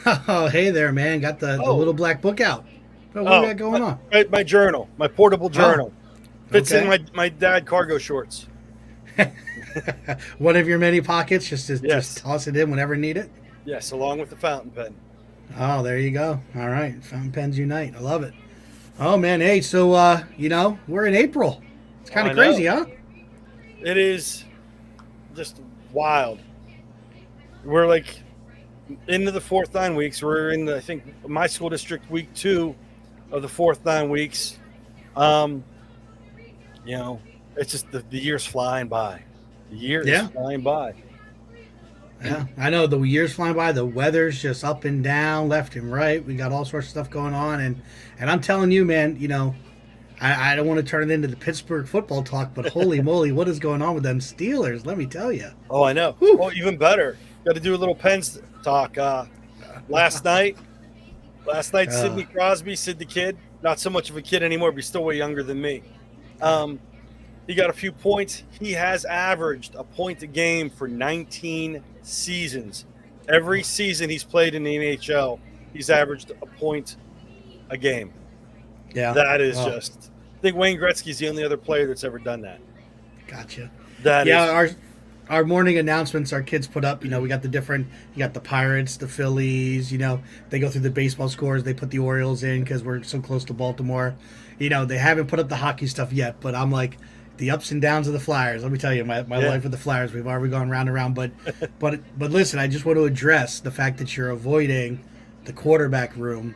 Oh, hey there, man. Got the Oh, little black book out. What we oh, got going on? my journal, my portable Oh, journal. Fits in okay. my dad cargo shorts. One of your many pockets, just Yes, toss it in whenever need it. yes, along with the fountain pen. Oh, there you go. All right. Fountain pens unite. I love it. Oh, man. Hey, so, we're in April. It's Oh, kind I of crazy, know. huh? It is just wild. We're like into the fourth 9 weeks. We're in I think my school district week 2 of the fourth 9 weeks. Um, you know, it's just the year's flying by. The year is Yeah. flying by. Yeah. I know the years flying by. The weather's just up and down, left and right. We got all sorts of stuff going on. And I'm telling you, man, I don't want to turn it into the Pittsburgh football talk, but holy moly, what is going on with them Steelers? Let me tell you. Oh, I know. Whew. Oh, even better. Got to do a little Pens talk. Last night, Uh, Sidney Crosby, Sid the Kid, not so much of a kid anymore, but he's still way younger than me. Um, he got a few points. He has averaged a point a game for 19 seasons. Every season he's played in the NHL, he's averaged a point a game. yeah. That is Oh, just. I think Wayne Gretzky's the only other player that's ever done that. gotcha. That Yeah, is. our morning announcements our kids put up, we got the different, you got the Pirates, the Phillies, they go through the baseball scores, they put the Orioles in because we're so close to Baltimore. They haven't put up the hockey stuff yet, but I'm like, the ups and downs of the Flyers. Let me tell you, my Yeah. life with the Flyers, we've already gone round and round, but listen, I just want to address the fact that you're avoiding the quarterback room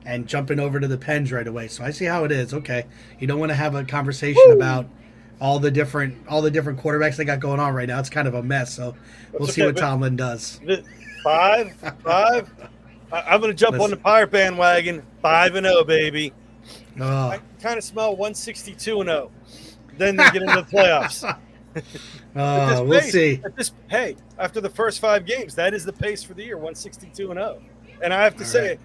and jumping over to the Pens right away. So I see how it is. Okay, you don't want to have a conversation about all the different quarterbacks they got going on right now. It's kind of a mess. So we'll That's see okay. what Tomlin does. Five, five. I'm going to jump on the Listen, Pirate bandwagon. 5-0, baby. I oh, kind of smell 162-0. Then they get into the playoffs. At this we'll pace, see. hey, after the first 5 games, that is the pace for the year, 162-0. And I have to All right. say,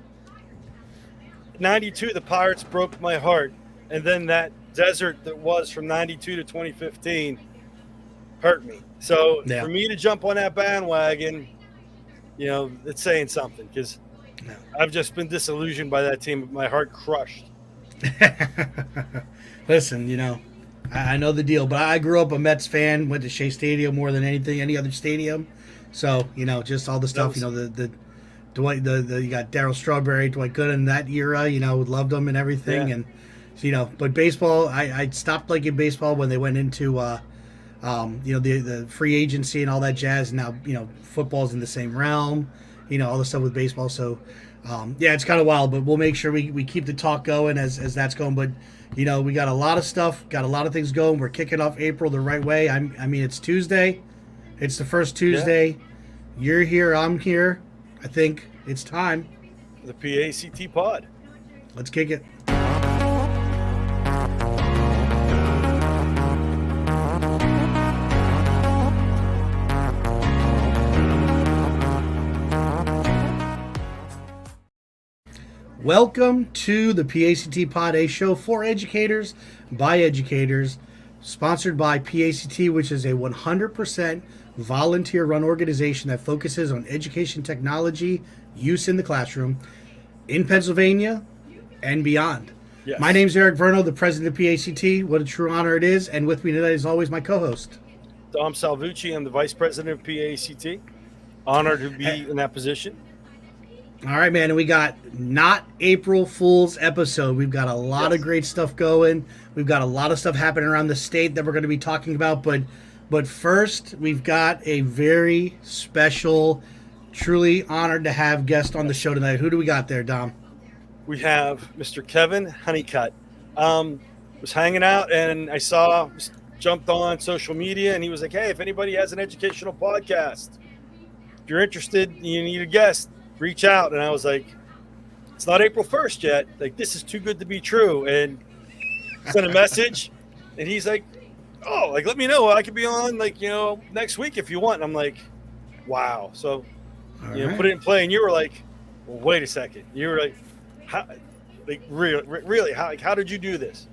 92, the Pirates broke my heart. And then that desert that was from 92 to 2015 hurt me. So Yeah. for me to jump on that bandwagon, it's saying something because Yeah. I've just been disillusioned by that team. My heart crushed. Listen, I know the deal, but I grew up a Mets fan. Went to Shea Stadium more than any other stadium. So just all the That stuff. was The Dwight, the you got Darryl Strawberry, Dwight Gooden, that era. Loved them and everything. yeah, And but baseball, I stopped liking baseball when they went into the free agency and all that jazz. Now football's in the same realm. All the stuff with baseball. So yeah, it's kind of wild, but we'll make sure we keep the talk going as that's going. But we got a lot of stuff, got a lot of things going. We're kicking off April the right way. I mean, it's Tuesday. It's the first yeah. Tuesday. You're here. I'm here. I think it's time. The PACT pod. Let's kick it. Welcome to the PACT Pod, a show for educators, by educators, sponsored by PACT, which is a 100% volunteer-run organization that focuses on education technology use in the classroom in Pennsylvania and beyond. My Yes. name's Eric Verno, the president of PACT. What a true honor it is. And with me tonight is always my co-host. Dom Salvucci. I'm the vice president of PACT. Honored to be in that position. All right, man, and we got not April Fool's episode. We've got a lot of Yes. great stuff going. We've got a lot of stuff happening around the state that we're going to be talking about. But first, we've got a very special, truly honored to have guest on the show tonight. Who do we got there, Dom? We have Mr. Kevin Honeycutt. Was hanging out and I jumped on social media and he was like, hey, if anybody has an educational podcast, if you're interested, you need a guest, reach out. And I was like, it's not April 1st yet. Like, this is too good to be true. And sent a message and he's like, oh, like, let me know. I could be on next week if you want. And I'm like, wow. So, All put right. it in play. And you were like, well, wait a second. You were like, how, like really, how did you do this?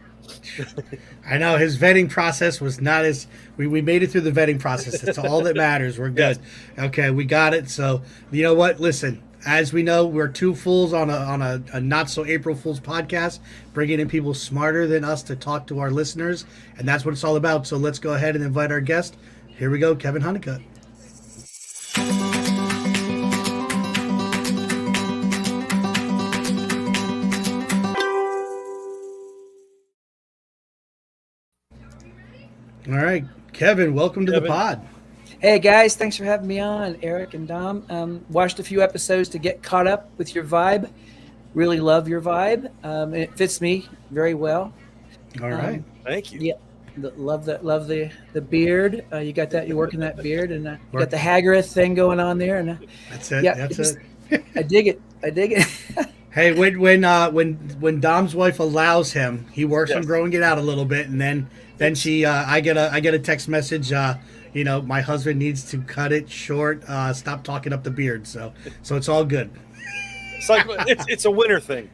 I know his vetting process was not as we made it through the vetting process. That's all that matters. We're good. Yes. Okay, we got it. So you know what? Listen, As we know, we're two fools on a not so April Fool's podcast, bringing in people smarter than us to talk to our listeners, and that's what it's all about. So let's go ahead and invite our guest. Here we go, Kevin Honeycutt. All right, Kevin, welcome to the pod. Hey guys, thanks for having me on, Eric and Dom. Watched a few episodes to get caught up with your vibe. Really love your vibe. And it fits me very well. All right, thank you. Yeah, love the beard. You got that. You're working that beard, and you got the Haggarth thing going on there. And that's it. Yeah, that's it. I dig it. I dig it. Hey, when Dom's wife allows him, he works on growing it out a little bit, and then I get a text message. My husband needs to cut it short. Stop talking up the beard. So it's all good. It's like it's a winter thing.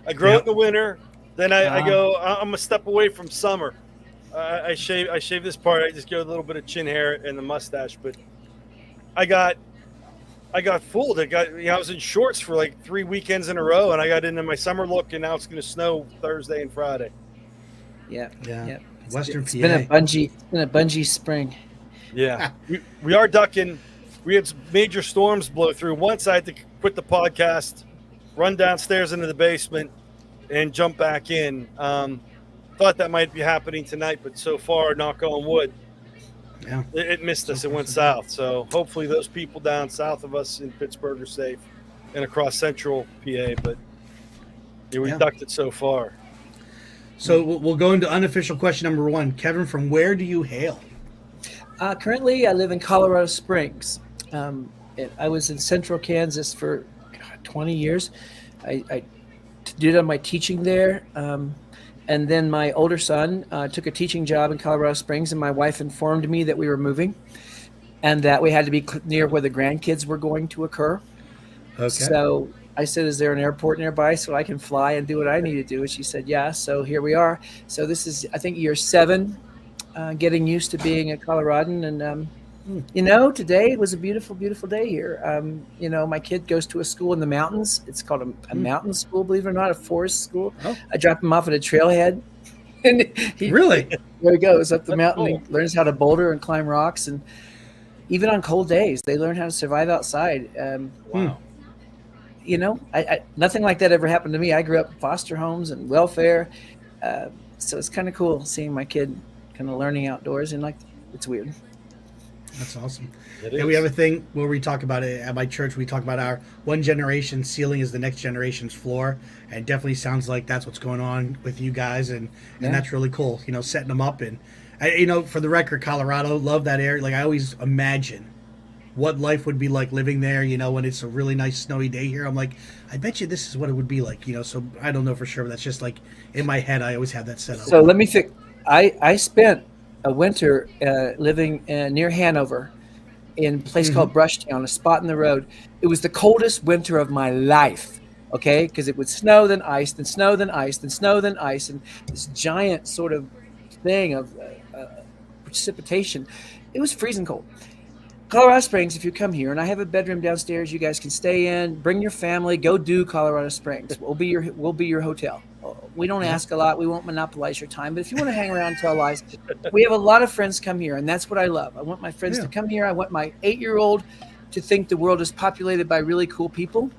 I grow it in the winter, then I go. I'm a step away from summer. I shave this part. I just get a little bit of chin hair and the mustache. But I got fooled. I was in shorts for like 3 weekends in a row, and I got into my summer look, and now it's going to snow Thursday and Friday. Yeah. Western It's PA. been a bungee spring. Yeah, we are ducking. We had some major storms blow through. Once I had to quit the podcast, run downstairs into the basement, and jump back in. Thought that might be happening tonight, but so far, knock on wood, it missed us. It went south. So hopefully those people down south of us in Pittsburgh are safe and across central PA. But we ducked it so far. So we'll go into unofficial question number 1. Kevin, from where do you hail? Currently, I live in Colorado Springs. I was in central Kansas for 20 years. I did all my teaching there. And then my older son took a teaching job in Colorado Springs, and my wife informed me that we were moving and that we had to be near where the grandkids were going to occur. Okay. So I said, is there an airport nearby so I can fly and do what I need to do? And she said, yeah. So here we are. So this is, I think, year 7. Getting used to being a Coloradan, and today was a beautiful, beautiful day here. My kid goes to a school in the mountains. It's called a mountain school, believe it or not, a forest school. Oh. I drop him off at a trailhead, and Really? There he goes up the mountain. Cool. He learns how to boulder and climb rocks, and even on cold days, they learn how to survive outside. Wow. I nothing like that ever happened to me. I grew up in foster homes and welfare, so it's kind of cool seeing my kid kind of learning outdoors, and it's weird. That's awesome. It We is. have a thing where we talk about it at my church. We talk about our one generation ceiling is the next generation's floor, and it definitely sounds like that's what's going on with you guys, and that's really cool. Setting them up, and for the record, Colorado, love that area. Like I always imagine what life would be like living there. When it's a really nice snowy day here, I'm like, I bet you this is what it would be like. So I don't know for sure, but that's just like in my head. I always have that set up. So let me think. I spent a winter living near Hanover in a place called Brushtown, a spot in the road. It was the coldest winter of my life, okay? Because it would snow, then ice, then snow, then ice, then snow, then ice, and this giant sort of thing of precipitation. It was freezing cold. Colorado Springs, if you come here, and I have a bedroom downstairs you guys can stay in, bring your family, go do Colorado Springs. We'll be your hotel. We don't ask a lot. We won't monopolize your time. But if you want to hang around and tell lies, we have a lot of friends come here, and that's what I love. I want my friends to come here. I want my 8-year-old to think the world is populated by really cool people.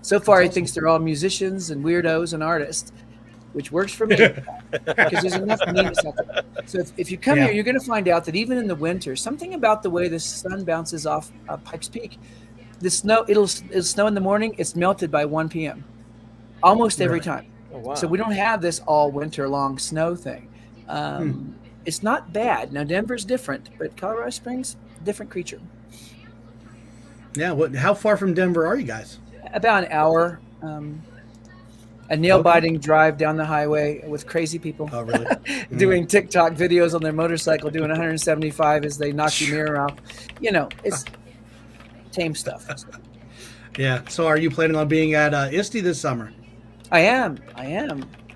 So far, he thinks they're all musicians and weirdos and artists, which works for me because there's enough neatness out there. So if you come here, you're going to find out that even in the winter, something about the way the sun bounces off Pikes Peak, the snow, it'll snow in the morning. It's melted by 1 p.m. almost every time. Oh, wow. So we don't have this all winter long snow thing. It's not bad. Now Denver's different, but Colorado Springs, different creature. Yeah. How far from Denver are you guys? About an hour. A nail-biting drive down the highway with crazy people. Oh, really? Doing TikTok videos on their motorcycle, doing 175 as they knock your mirror off. It's tame stuff. Yeah. So are you planning on being at ISTE this summer? I am.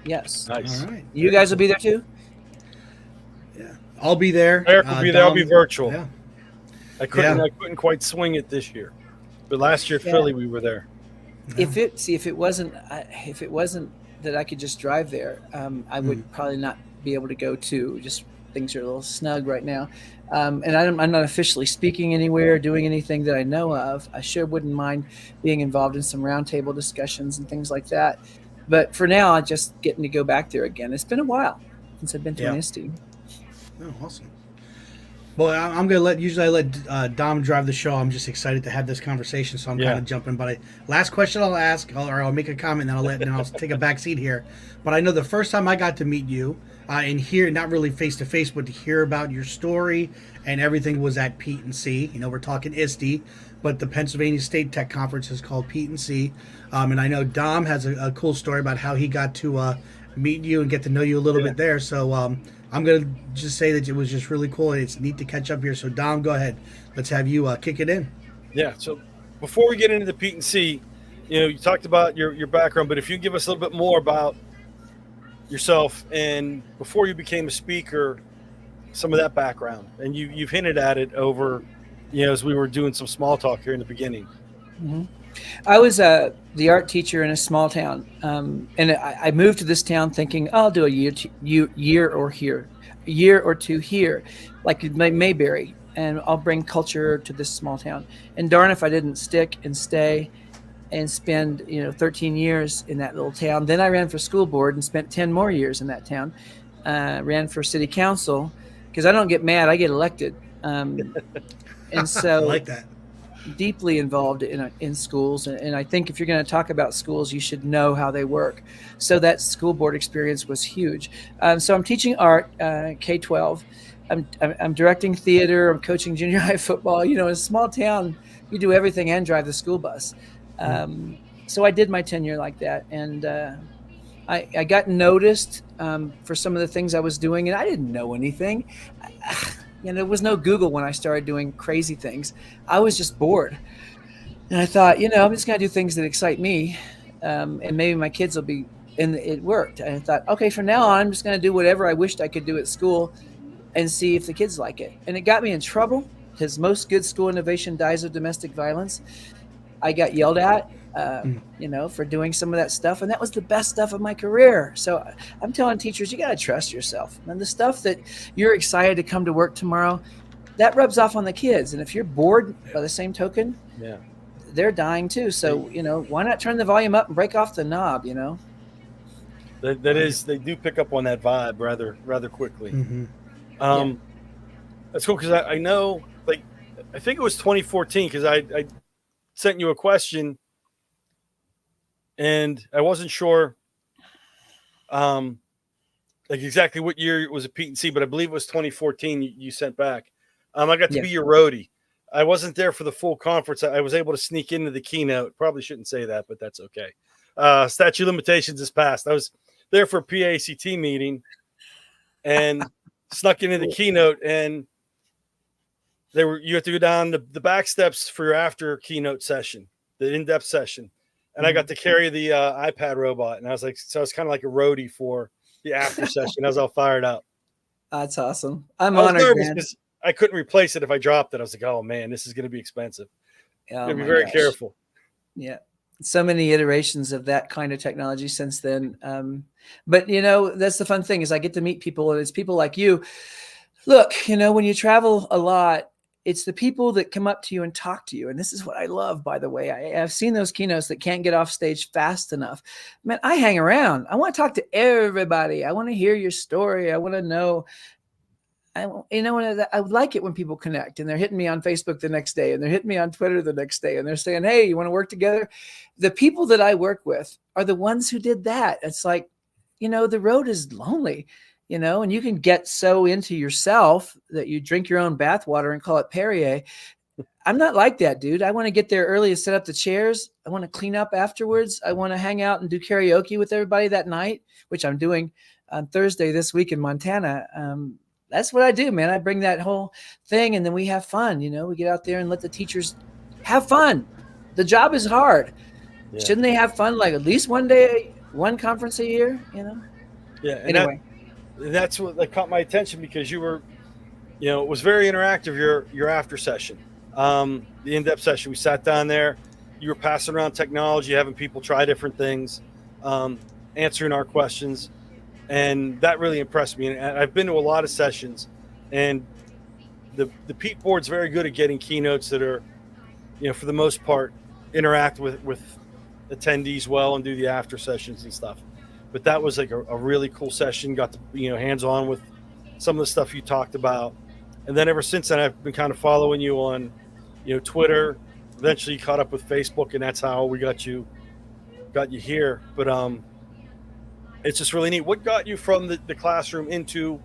Yes. Nice. All right. You guys will be there too? Yeah. I'll be there. Eric will be there. I'll be virtual. Yeah. I couldn't quite swing it this year, but last year Philly we were there. if it wasn't that I could just drive there, I would probably not be able to go to. Just things are a little snug right now, and I'm not officially speaking anywhere, doing anything that I know of. I sure wouldn't mind being involved in some roundtable discussions and things like that. But for now, I'm just getting to go back there again. It's been a while since I've been to an ISTE. Oh, awesome. Well, I'm gonna usually I let Dom drive the show. I'm just excited to have this conversation, so I'm kind of jumping. But last question I'll ask, or I'll make a comment, and I'll take a back seat here. But I know the first time I got to meet you and hear, not really face to face, but to hear about your story and everything was at P&C. You know, we're talking ISTE, but the Pennsylvania State Tech Conference is called P&C. And I know Dom has a cool story about how he got to meet you and get to know you a little bit there. So I'm going to just say that it was just really cool, and it's neat to catch up here. So, Dom, go ahead. Let's have you kick it in. Yeah, so before we get into the P&C, you know, you talked about your background, but if you give us a little bit more about yourself and before you became a speaker, some of that background. And you've hinted at it over, you know, as we were doing some small talk here in the beginning. Mm-hmm. I was the art teacher in a small town, and I moved to this town thinking, I'll do a year or two here, like Mayberry, and I'll bring culture to this small town. And darn if I didn't stick and stay and spend 13 years in that little town. Then I ran for school board and spent 10 more years in that town. Ran for city council because I don't get mad, I get elected. And so I like that. Deeply involved in schools, and I think if you're going to talk about schools, you should know how they work. So that school board experience was huge. So I'm teaching art, K-12. I'm directing theater. I'm coaching junior high football. You know, in a small town, you do everything and drive the school bus. So I did my tenure like that, and I got noticed for some of the things I was doing, and I didn't know anything. There was no Google when I started doing crazy things. I was just bored. And I thought, I'm just going to do things that excite me. And maybe my kids will be, and it worked. And I thought, okay, from now on, I'm just going to do whatever I wished I could do at school and see if the kids like it. And it got me in trouble because most good school innovation dies of domestic violence. I got yelled at, for doing some of that stuff. And that was the best stuff of my career. So I'm telling teachers, you got to trust yourself. And the stuff that you're excited to come to work tomorrow, that rubs off on the kids. And if you're bored by the same token, they're dying too. So, why not turn the volume up and break off the knob, That is, they do pick up on that vibe rather quickly. Mm-hmm. That's cool because I know, like, I think it was 2014 because I sent you a question and I wasn't sure like exactly what year it was at P&C, but I believe it was 2014 you sent back. I got to be your roadie. I wasn't there for the full conference. I was able to sneak into the keynote. Probably shouldn't say that, but that's okay. Statute of limitations is passed. I was there for a PAECT meeting and snuck into the keynote, and you have to go down the back steps for your after keynote session, the in-depth session. And I got to carry the iPad robot, and I was kind of like a roadie for the after session. I was all fired up. That's awesome. I'm honored, man. I couldn't replace it if I dropped it. I was like, oh man, this is going to be expensive. Oh, be very careful. Yeah. So many iterations of that kind of technology since then. But that's the fun thing is I get to meet people, and it's people like you. Look, when you travel a lot, it's the people that come up to you and talk to you. And this is what I love, by the way. I've seen those keynotes that can't get off stage fast enough. Man, I hang around. I want to talk to everybody. I want to hear your story. I want to know. I would like it when people connect and they're hitting me on Facebook the next day and they're hitting me on Twitter the next day and they're saying, hey, you want to work together? The people that I work with are the ones who did that. It's like, the road is lonely, and you can get so into yourself that you drink your own bathwater and call it Perrier. I'm not like that, dude. I want to get there early and set up the chairs. I want to clean up afterwards. I want to hang out and do karaoke with everybody that night, which I'm doing on Thursday this week in Montana. That's what I do, man. I bring that whole thing and then we have fun. We get out there and let the teachers have fun. The job is hard. Yeah. Shouldn't they have fun like at least one day, one conference a year, Yeah. And anyway. That's what caught my attention because you were, it was very interactive, your after session, the in-depth session. We sat down there, you were passing around technology, having people try different things, answering our questions, and that really impressed me. And I've been to a lot of sessions, and the Pete board's very good at getting keynotes that are, for the most part, interact with attendees well and do the after sessions and stuff. But that was like a really cool session. Got to hands on with some of the stuff you talked about, and then ever since then I've been kind of following you on Twitter. Eventually caught up with Facebook, and that's how we got you here. But it's just really neat. What got you from the classroom into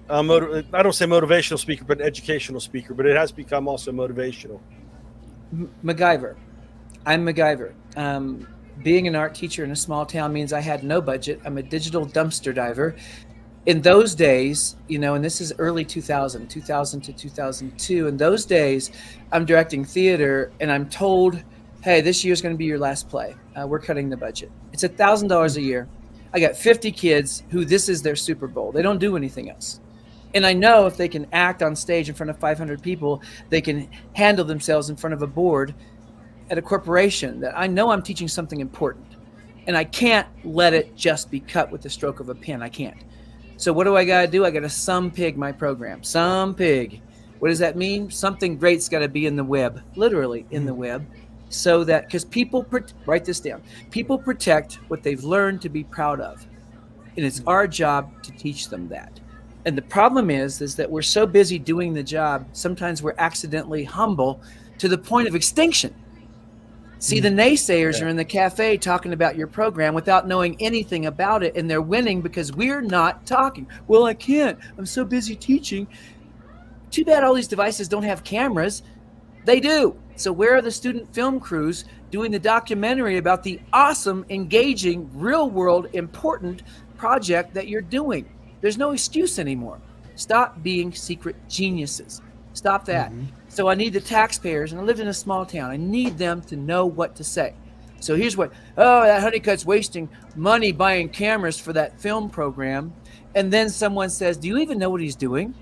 I don't say motivational speaker, but educational speaker, but it has become also motivational? MacGyver. I'm MacGyver. Being an art teacher in a small town means I had no budget. I'm a digital dumpster diver. In those days, and this is early 2000 to 2002, in those days, I'm directing theater and I'm told, hey, this year's going to be your last play. We're cutting the budget. It's $1,000 a year. I got 50 kids who this is their Super Bowl. They don't do anything else. And I know if they can act on stage in front of 500 people, they can handle themselves in front of a board at a corporation, that I know I'm teaching something important. And I can't let it just be cut with the stroke of a pen. I can't. So what do I got to do? I got to some pig my program. Some pig. What does that mean? Something great's got to be in the web, literally in the web, so that, because people, write this down, people protect what they've learned to be proud of. And it's our job to teach them that. And the problem is that we're so busy doing the job, sometimes we're accidentally humble to the point of extinction. See, the naysayers are in the cafe talking about your program without knowing anything about it, and they're winning because we're not talking. Well, I can't. I'm so busy teaching. Too bad all these devices don't have cameras. They do. So where are the student film crews doing the documentary about the awesome, engaging, real-world, important project that you're doing? There's no excuse anymore. Stop being secret geniuses. Stop that. So I need the taxpayers, and I lived in a small town. I need them to know what to say. So here's what, that Honeycutt's wasting money buying cameras for that film program. And then someone says, do you even know what he's doing?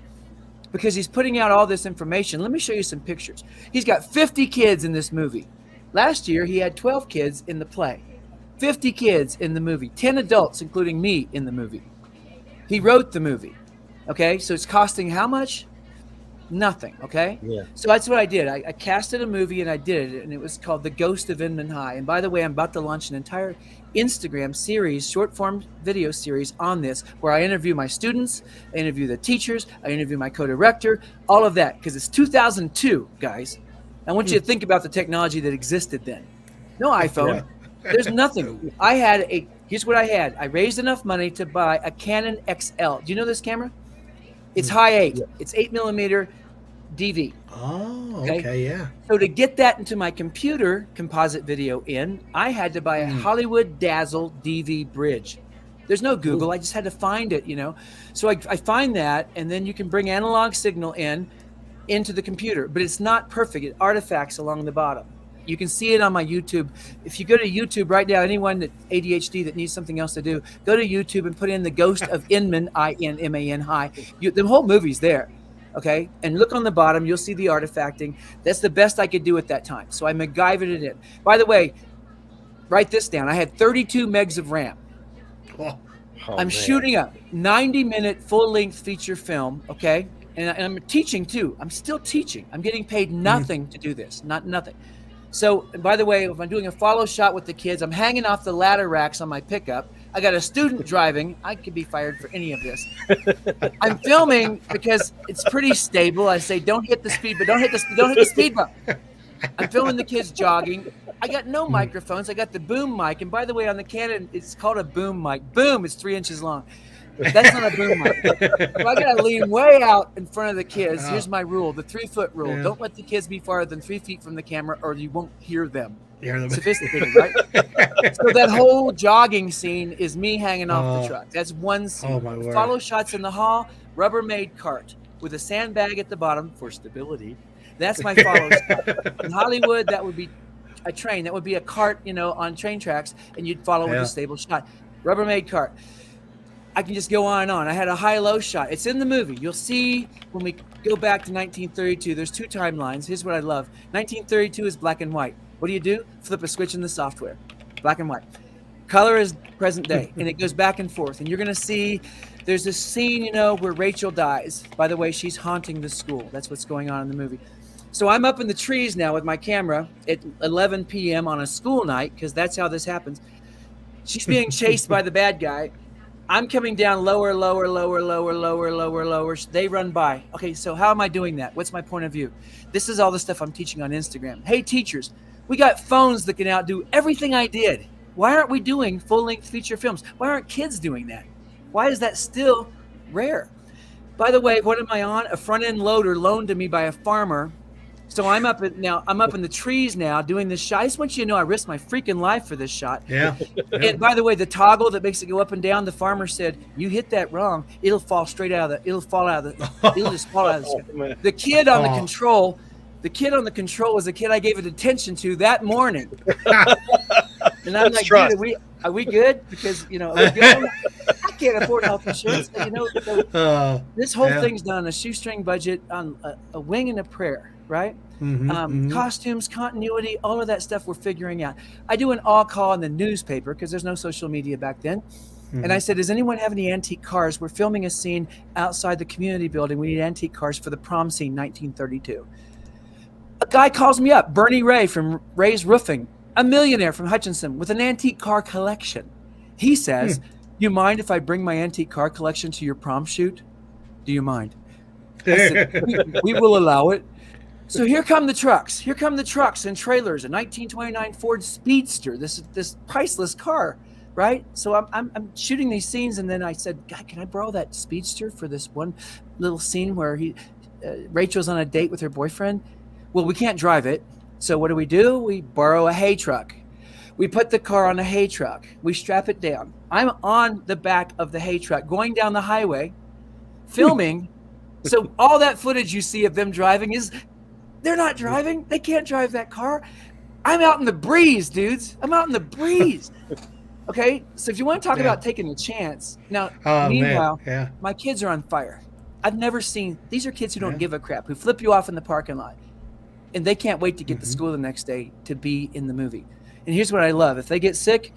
Because he's putting out all this information. Let me show you some pictures. He's got 50 kids in this movie. Last year, he had 12 kids in the play. 50 kids in the movie. 10 adults, including me, in the movie. He wrote the movie. Okay, so it's costing how much? Nothing. Okay. Yeah. So that's what I did. I casted a movie and I did it, and it was called The Ghost of Inman High. And by the way, I'm about to launch an entire Instagram series, short form video series on this, where I interview my students, I interview the teachers, I interview my co-director, all of that, because it's 2002, guys. I want you to think about the technology that existed then. No iPhone. There's nothing. Here's what I had. I raised enough money to buy a Canon XL. Do you know this camera? It's high 8. It's 8mm DV. Oh, okay, yeah. So to get that into my computer composite video in, I had to buy a Hollywood Dazzle DV bridge. There's no Google. I just had to find it, So I find that, and then you can bring analog signal into the computer, but it's not perfect. It artifacts along the bottom. You can see it on my YouTube. If you go to YouTube right now, anyone that ADHD that needs something else to do, go to YouTube and put in The Ghost of Inman, I-N-M-A-N high. The whole movie's there, okay? And look on the bottom, you'll see the artifacting. That's the best I could do at that time. So I MacGyvered it in. By the way, write this down. I had 32 megs of RAM. I'm shooting a 90-minute full-length feature film, okay? And I'm teaching too. I'm still teaching. I'm getting paid nothing to do this, nothing. So, by the way, if I'm doing a follow shot with the kids, I'm hanging off the ladder racks on my pickup. I got a student driving. I could be fired for any of this. I'm filming because it's pretty stable. I say, don't hit the speed, but don't hit the speed bump. I'm filming the kids jogging. I got no microphones. I got the boom mic. And by the way, on the Canon, it's called a boom mic. Boom, it's 3 inches long. That's not a boom mic. So I gotta lean way out in front of the kids. Here's my rule, the 3-foot rule. Yeah. Don't let the kids be farther than 3 feet from the camera or you won't hear them. Sophisticated, right? So that whole jogging scene is me hanging off the truck. That's one scene. Oh, my word. Follow shots in the hall, Rubbermaid cart with a sandbag at the bottom for stability. That's my follow shot. In Hollywood, that would be a train. That would be a cart, on train tracks, and you'd follow with a stable shot. Rubbermaid cart. I can just go on and on. I had a high-low shot. It's in the movie. You'll see when we go back to 1932, there's 2 timelines. Here's what I love. 1932 is black and white. What do? Flip a switch in the software, black and white. Color is present day, and it goes back and forth. And you're going to see there's this scene, you know, where Rachel dies. By the way, she's haunting the school. That's what's going on in the movie. So I'm up in the trees now with my camera at 11 p.m. on a school night, because that's how this happens. She's being chased by the bad guy. I'm coming down lower. They run by. Okay, so how am I doing that? What's my point of view? This is all the stuff I'm teaching on Instagram. Hey, teachers, we got phones that can outdo everything I did. Why aren't we doing full-length feature films? Why aren't kids doing that? Why is that still rare? By the way, what am I on? A front-end loader loaned to me by a farmer. So I'm up in the trees now doing this shot. I just want you to know I risked my freaking life for this shot. Yeah. And by the way, the toggle that makes it go up and down, the farmer said, you hit that wrong, it'll fall straight out of the, it'll just fall out of the sky. The kid on the control was the kid I gave attention to that morning. And I'm like, dude, are we good? Because, you know, are we good? I can't afford health insurance. You know, this whole thing's done on a shoestring budget, on a wing and a prayer, right? Costumes, continuity, all of that stuff we're figuring out. I do an all-call in the newspaper because there's no social media back then. And I said, does anyone have any antique cars? We're filming a scene outside the community building. We need antique cars for the prom scene, 1932. A guy calls me up, Bernie Ray from Ray's Roofing, a millionaire from Hutchinson with an antique car collection. He says, you mind if I bring my antique car collection to your prom shoot? Do you mind? I said, we will allow it. So here come the trucks and trailers, a 1929 Ford Speedster, this priceless car, right? So I'm shooting these scenes, and then I said, God, can I borrow that Speedster for this one little scene where Rachel's on a date with her boyfriend? Well, we can't drive it. So what do? We borrow a hay truck. We put the car on a hay truck. We strap it down. I'm on the back of the hay truck going down the highway, filming. So all that footage you see of them driving they're not driving. They can't drive that car. I'm out in the breeze, dudes. I'm out in the breeze. Okay, so if you want to talk about taking a chance. Now, meanwhile, my kids are on fire. I've never seen, these are kids who don't give a crap, who flip you off in the parking lot. And they can't wait to get to school the next day to be in the movie. And here's what I love. If they get sick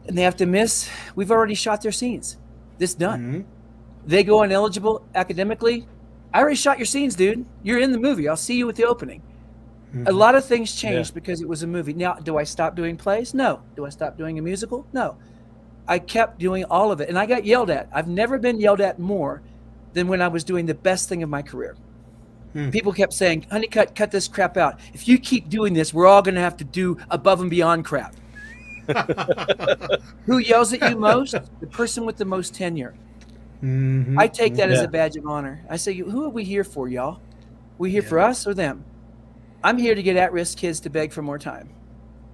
and they have to miss, we've already shot their scenes. This done. They go ineligible academically. I already shot your scenes, dude. You're in the movie. I'll see you at the opening. A lot of things changed because it was a movie. Now, do I stop doing plays? No. Do I stop doing a musical? No. I kept doing all of it. And I got yelled at. I've never been yelled at more than when I was doing the best thing of my career. People kept saying, Honeycutt, cut this crap out. If you keep doing this, we're all going to have to do above and beyond crap. Who yells at you most? The person with the most tenure. I take that as a badge of honor. I say, who are we here for, y'all? We here for us or them? I'm here to get at-risk kids to beg for more time.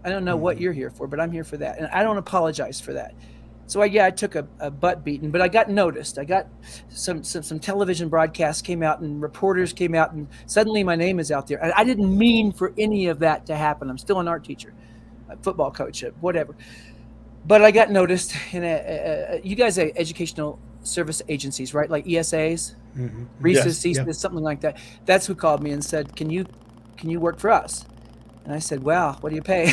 I don't know what you're here for, but I'm here for that. And I don't apologize for that. So I took a butt beating, but I got noticed. I got some television broadcasts came out and reporters came out, and suddenly my name is out there. I didn't mean for any of that to happen. I'm still an art teacher, a football coach, whatever. But I got noticed. And you guys are educational service agencies, right? Like ESAs, Reese's, CSAs, something like that. That's who called me and said, "Can you work for us?" And I said, "Wow, what do you pay?"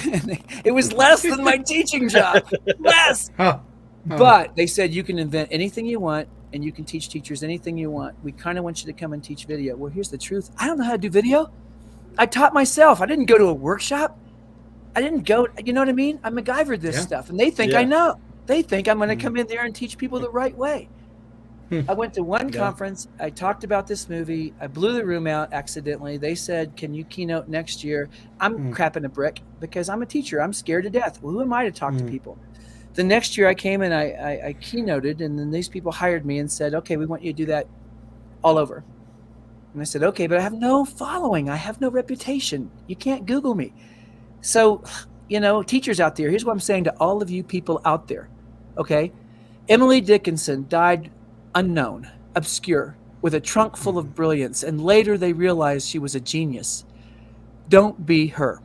It was less than my teaching job, less. But they said, you can invent anything you want and you can teach teachers anything you want. We kind of want you to come and teach video. Well, here's the truth. I don't know how to do video. I taught myself. I didn't go to a workshop. I didn't go, you know what I mean? I MacGyvered this stuff, and they think I know. They think I'm going to come in there and teach people the right way. I went to one conference. I talked about this movie. I blew the room out accidentally. They said, can you keynote next year? I'm crapping a brick because I'm a teacher. I'm scared to death. Well, who am I to talk to people? The next year I came and I keynoted, and then these people hired me and said, okay, we want you to do that all over. And I said, okay, but I have no following. I have no reputation. You can't Google me. So, teachers out there, here's what I'm saying to all of you people out there, okay? Emily Dickinson died unknown, obscure, with a trunk full of brilliance, and later they realized she was a genius. Don't be her.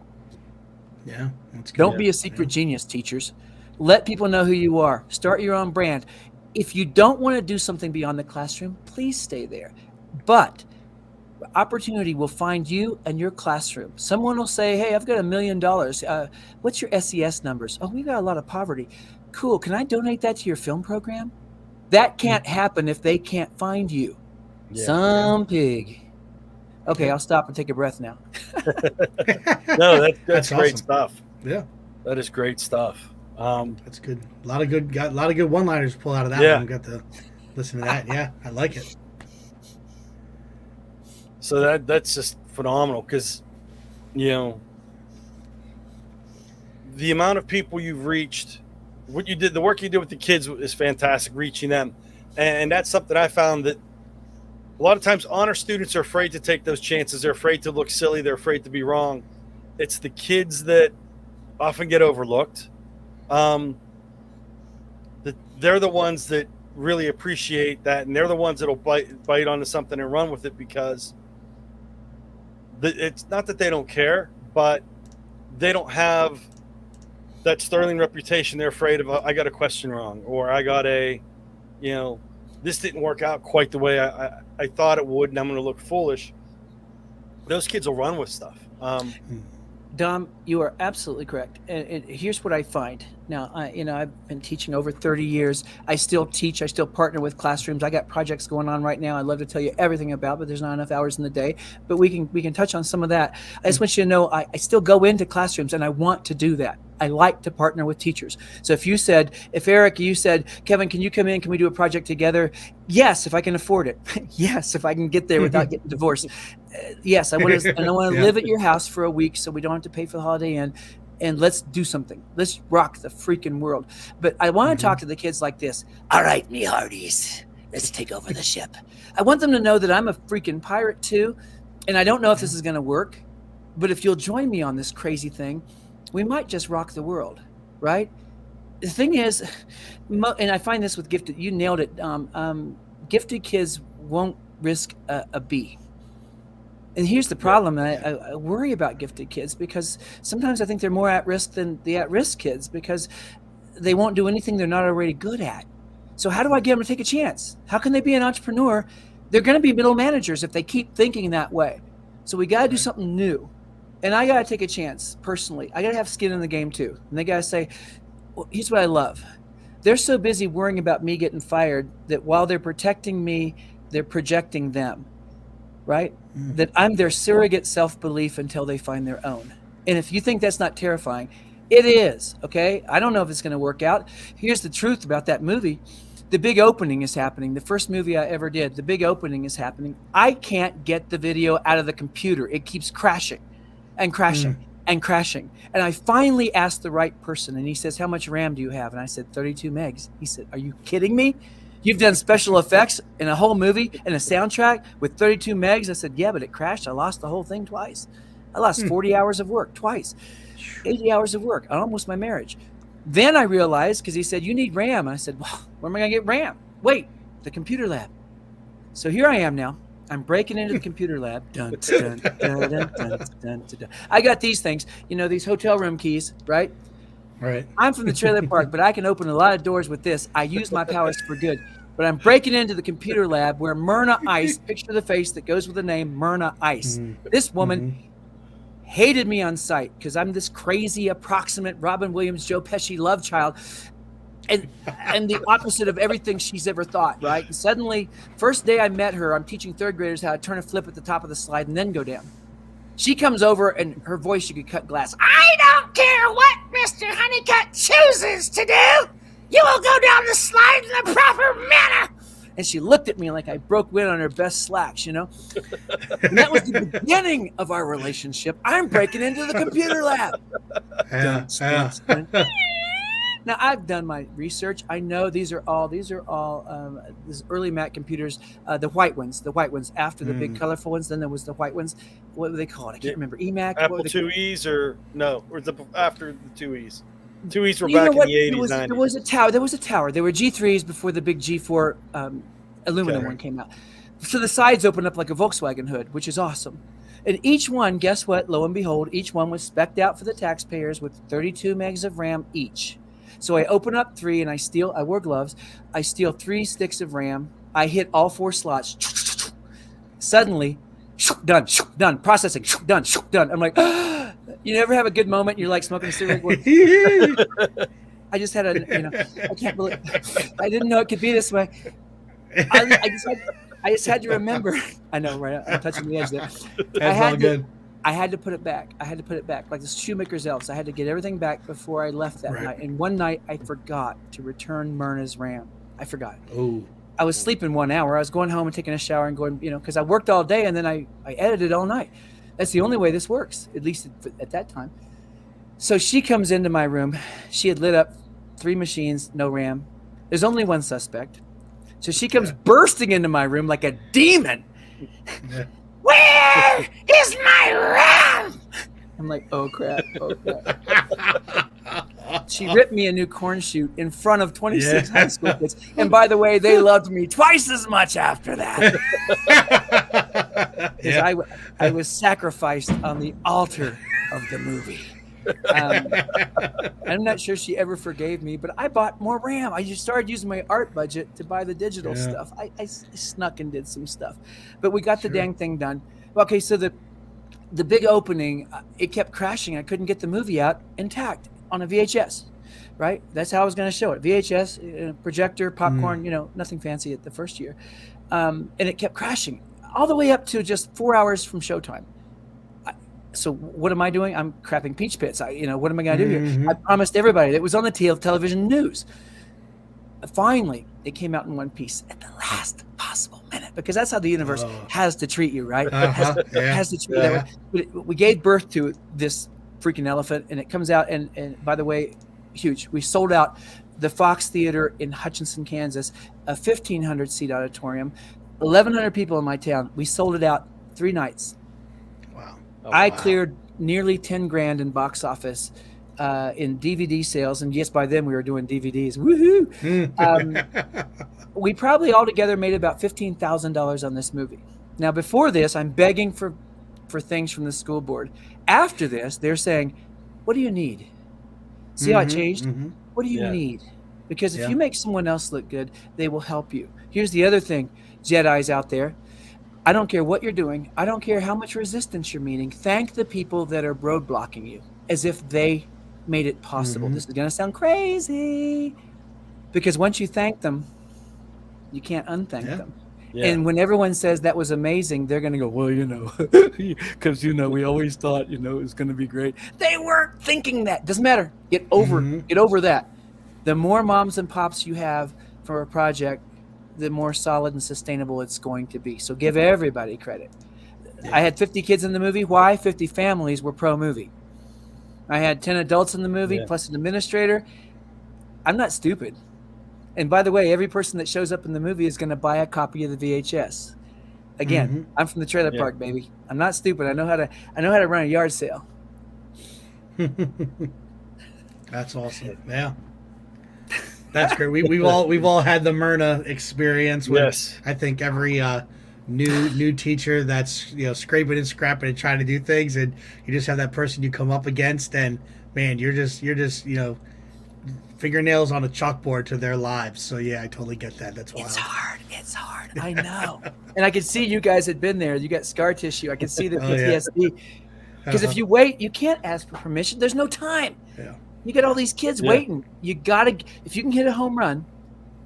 Yeah, that's good. Don't be a secret genius, teachers. Let people know who you are. Start your own brand. If you don't want to do something beyond the classroom, please stay there. But Opportunity will find you and your classroom. Someone will say, hey, I've got $1 million. What's your SES numbers? Oh, we got a lot of poverty. Cool. Can I donate that to your film program? That can't happen if they can't find you. Yeah. Some pig. Okay, I'll stop and take a breath now. No, that's Awesome. great stuff. Yeah, That is great stuff. that's good. A lot of good one-liners to pull out of that Yeah. one. Got to listen to that. Yeah, I like it. So that's just phenomenal because, the amount of people you've reached, what you did, the work you did with the kids is fantastic, reaching them. And that's something I found that a lot of times honor students are afraid to take those chances. They're afraid to look silly. They're afraid to be wrong. It's the kids that often get overlooked. They're the ones that really appreciate that. And they're the ones that'll bite onto something and run with it because it's not that they don't care, but they don't have that sterling reputation. They're afraid of, I got a question wrong, or I got this didn't work out quite the way I thought it would, and I'm going to look foolish. Those kids will run with stuff. Dom, you are absolutely correct. And here's what I find. Now, I've been teaching over 30 years. I still teach. I still partner with classrooms. I got projects going on right now I'd love to tell you everything about, but there's not enough hours in the day. But we can touch on some of that. I just want you to know I still go into classrooms, and I want to do that. I like to partner with teachers. So if Eric, you said, Kevin, can you come in? Can we do a project together? Yes, if I can afford it. Yes, if I can get there without getting divorced. Yes, I want to live at your house for a week so we don't have to pay for the Holiday Inn. And let's do something. Let's rock the freaking world. But I want to talk to the kids like this. All right, me hearties, let's take over the ship. I want them to know that I'm a freaking pirate too. And I don't know if this is going to work, but if you'll join me on this crazy thing, we might just rock the world, right? The thing is, and I find this with gifted, you nailed it. Gifted kids won't risk a B. And here's the problem. I worry about gifted kids because sometimes I think they're more at risk than the at-risk kids because they won't do anything they're not already good at. So how do I get them to take a chance? How can they be an entrepreneur? They're going to be middle managers if they keep thinking that way. So we got to do something new. And I got to take a chance personally. I got to have skin in the game too. And they got to say, well, here's what I love. They're so busy worrying about me getting fired that while they're protecting me, they're projecting them. Right? That I'm their surrogate self-belief until they find their own. And if you think that's not terrifying, it is, okay? I don't know if it's going to work out. Here's the truth about that movie. The big opening is happening. The first movie I ever did, the big opening is happening. I can't get the video out of the computer. It keeps crashing and crashing and crashing. And I finally asked the right person, and he says, how much RAM do you have? And I said, 32 megs. He said, are you kidding me? You've done special effects in a whole movie and a soundtrack with 32 megs. I said, yeah, but it crashed. I lost the whole thing twice. I lost 40 hours of work twice, 80 hours of work, almost my marriage. Then I realized, because he said, you need RAM. And I said, well, where am I going to get RAM? Wait, the computer lab. So here I am now. I'm breaking into the computer lab. Dun, dun, dun, dun, dun, dun, dun, dun. I got these things, these hotel room keys, right? Right. I'm from the trailer park, but I can open a lot of doors with this. I use my powers for good. But I'm breaking into the computer lab where Myrna Ice, picture the face that goes with the name Myrna Ice. This woman hated me on sight because I'm this crazy, approximate Robin Williams, Joe Pesci love child. And the opposite of everything she's ever thought, right? And suddenly, first day I met her, I'm teaching third graders how to turn a flip at the top of the slide and then go down. She comes over and her voice, you could cut glass. I don't care what Mr. Honeycutt chooses to do. You will go down the slide in the proper manner. And she looked at me like I broke wind on her best slacks, And that was the beginning of our relationship. I'm breaking into the computer lab. Now, I've done my research. I know these are all these early Mac computers, the white ones after the big colorful ones. Then there was the white ones. What were they called? I can't remember. EMAC? Apple IIe's or no? Or after the 2Es? 2Es were back in the 80s, 90s. There was a tower. There were G3s before the big G4 aluminum one came out. So the sides opened up like a Volkswagen hood, which is awesome. And each one, guess what? Lo and behold, each one was spec'd out for the taxpayers with 32 megs of RAM each. So I open up 3 and I wore gloves. I steal 3 sticks of RAM. I hit all 4 slots. Suddenly, done, done, processing, done, done. I'm like, you never have a good moment. You're like smoking a cigarette. I just had I can't believe, I didn't know it could be this way. I just had to remember. I know, right? I'm touching the edge there. That's all good. I had to put it back. Like the shoemaker's elves. I had to get everything back before I left that night. And one night I forgot to return Myrna's RAM. I forgot. Oh. I was sleeping 1 hour. I was going home and taking a shower and going, because I worked all day and then I edited all night. That's the only way this works, at least at that time. So she comes into my room. She had lit up 3 machines, no RAM. There's only one suspect. So she comes bursting into my room like a demon. Yeah. Where is my RAM? I'm like, oh crap. She ripped me a new corn shoot in front of 26 high school kids. And by the way, they loved me twice as much after that. I was sacrificed on the altar of the movie. I'm not sure she ever forgave me, but I bought more RAM. I just started using my art budget to buy the digital stuff. I snuck and did some stuff, but we got the dang thing done. Okay, so the big opening, it kept crashing. I couldn't get the movie out intact on a VHS, right? That's how I was going to show it. VHS, projector, popcorn, nothing fancy at the first year. And it kept crashing all the way up to just 4 hours from showtime. So what am I doing? I'm crapping peach pits. What am I going to do here? I promised everybody that it was on the television news. Finally, it came out in one piece at the last possible minute, because that's how the universe has to treat you, right? Has to treat you that way. We gave birth to this freaking elephant, and it comes out, and by the way, huge. We sold out the Fox Theater in Hutchinson, Kansas, a 1,500 seat auditorium, 1,100 people in my town. We sold it out 3 nights. Wow. I cleared nearly 10 grand in box office in DVD sales. And yes, by then we were doing DVDs. Woohoo! We probably altogether made about $15,000 on this movie. Now, before this, I'm begging for things from the school board. After this, they're saying, what do you need? See how it changed? What do you need? Because if you make someone else look good, they will help you. Here's the other thing, Jedis out there. I don't care what you're doing. I don't care how much resistance you're meeting. Thank the people that are roadblocking you as if they made it possible. This is going to sound crazy, because once you thank them, you can't unthank them. Yeah. And when everyone says that was amazing, they're going to go, well, because, we always thought, it was going to be great. They weren't thinking that. Doesn't matter. Get over that. The more moms and pops you have for a project, the more solid and sustainable it's going to be. So give everybody credit. I had 50 kids in the movie. Why? 50 families were pro-movie. I had 10 adults in the movie, plus an administrator. I'm not stupid. And by the way, every person that shows up in the movie is going to buy a copy of the VHS. Again, I'm from the trailer park, baby. I'm not stupid. I know how to run a yard sale. That's awesome. Yeah. That's great. We've all had the Myrna experience with I think every new teacher that's scraping and scrapping and trying to do things, and you just have that person you come up against, and man, you're just fingernails on a chalkboard to their lives. So yeah, I totally get that. That's wild. It's hard. I know. And I could see you guys had been there. You got scar tissue. I could see the PTSD. Because if you wait, you can't ask for permission. There's no time. Yeah. You got all these kids waiting. You gotta, if you can hit a home run,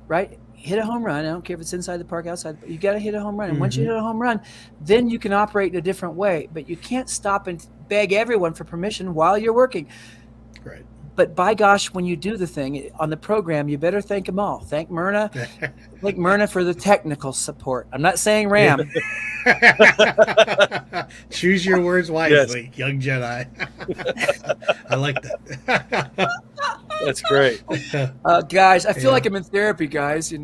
right? Hit a home run. I don't care if it's inside the park, outside. But you got to hit a home run. And once you hit a home run, then you can operate in a different way. But you can't stop and beg everyone for permission while you're working. Right. But by gosh, when you do the thing on the program, you better thank them all. Thank Myrna. Thank Myrna for the technical support. I'm not saying RAM. Choose your words wisely, young Jedi. I like that. That's great. Guys, I feel like I'm in therapy, guys, That's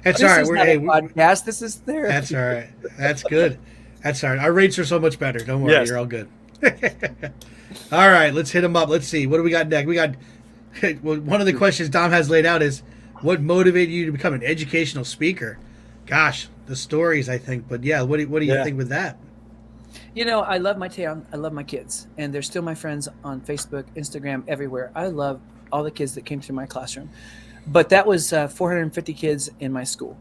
this all right. Is not a podcast. This is therapy. That's all right. That's good. That's all right. Our rates are so much better. Don't worry. You're all good. All right, let's hit them up. Let's see. What do we got next? We got one of the questions Dom has laid out is, what motivated you to become an educational speaker? Gosh, the stories, I think. But yeah, what do you think with that? I love my town. I love my kids. And they're still my friends on Facebook, Instagram, everywhere. I love all the kids that came through my classroom. But that was 450 kids in my school.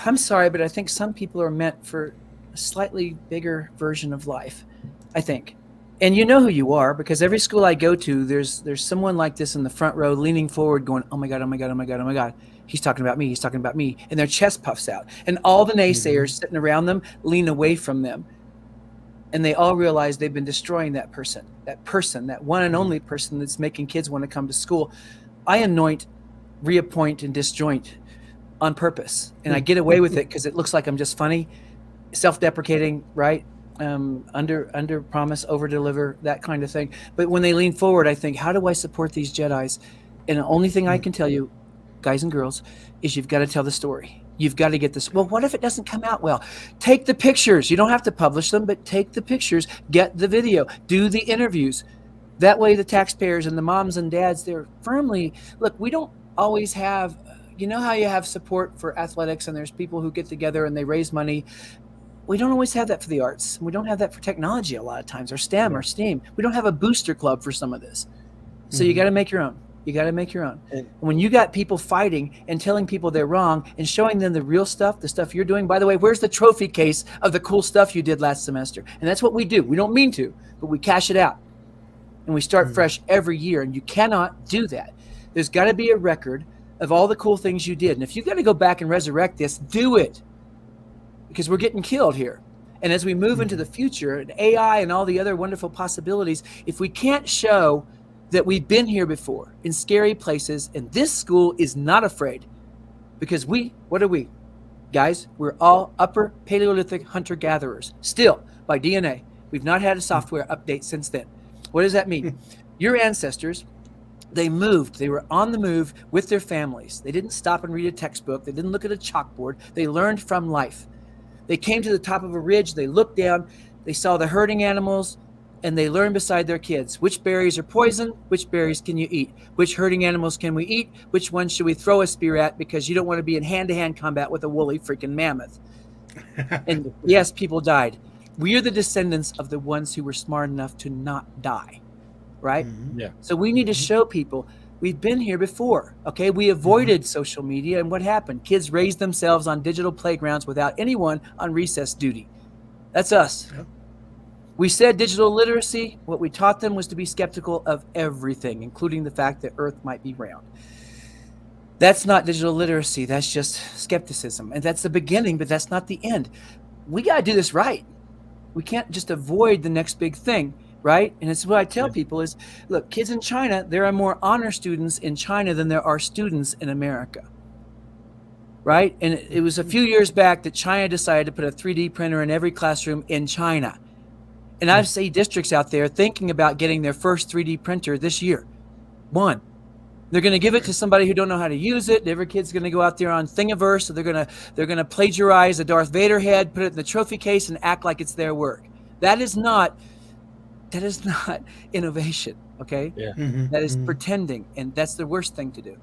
I'm sorry, but I think some people are meant for a slightly bigger version of life, I think. And you know who you are, because every school I go to, there's someone like this in the front row leaning forward going, oh my God, oh my God, oh my God, oh my God. He's talking about me. He's talking about me. And their chest puffs out. And all the naysayers sitting around them lean away from them. And they all realize they've been destroying that person, that one and only person that's making kids want to come to school. I anoint, reappoint, and disjoint on purpose. And I get away with it because it looks like I'm just funny, self-deprecating, right? Under promise, over deliver, that kind of thing. But when they lean forward, I think, how do I support these Jedis? And the only thing I can tell you, guys and girls, is you've got to tell the story. You've got to get this. Well, what if it doesn't come out well? Take the pictures. You don't have to publish them, but take the pictures, get the video, do the interviews. That way the taxpayers and the moms and dads, they're firmly, look, we don't always have, you know how you have support for athletics and there's people who get together and they raise money. We don't always have that for the arts. We don't have that for technology a lot of times, or STEM or STEAM. We don't have a booster club for some of this. So you got to make your own. You got to make your own. And when you got people fighting and telling people they're wrong and showing them the real stuff, the stuff you're doing, by the way, where's the trophy case of the cool stuff you did last semester? And that's what we do. We don't mean to, but we cash it out. And we start fresh every year. And you cannot do that. There's got to be a record of all the cool things you did. And if you've got to go back and resurrect this, do it. Because we're getting killed here. And as we move into the future, and AI and all the other wonderful possibilities, if we can't show that we've been here before in scary places, and this school is not afraid, because what are we? Guys, we're all upper Paleolithic hunter-gatherers. Still, by DNA, we've not had a software update since then. What does that mean? Your ancestors, they moved. They were on the move with their families. They didn't stop and read a textbook. They didn't look at a chalkboard. They learned from life. They came to the top of a ridge. They looked down. They saw the herding animals, and they learned beside their kids. Which berries are poison? Which berries can you eat? Which herding animals can we eat? Which ones should we throw a spear at because you don't want to be in hand-to-hand combat with a woolly freaking mammoth? And yes, people died. We are the descendants of the ones who were smart enough to not die, right? Yeah. So we need to show people we've been here before, okay? We avoided social media, and what happened? Kids raised themselves on digital playgrounds without anyone on recess duty. That's us. Yep. We said digital literacy. What we taught them was to be skeptical of everything, including the fact that Earth might be round. That's not digital literacy. That's just skepticism. And that's the beginning, but that's not the end. We got to do this right. We can't just avoid the next big thing. Right? And it's what I tell people is, look, kids in China, there are more honor students in China than there are students in America. Right? And it was a few years back that China decided to put a 3D printer in every classroom in China. And I see districts out there thinking about getting their first 3D printer this year. One. They're going to give it to somebody who don't know how to use it. Every kid's going to go out there on Thingiverse, so they're going to plagiarize a Darth Vader head, put it in the trophy case, and act like it's their work. That is not innovation, okay? Yeah. That is pretending, and that's the worst thing to do.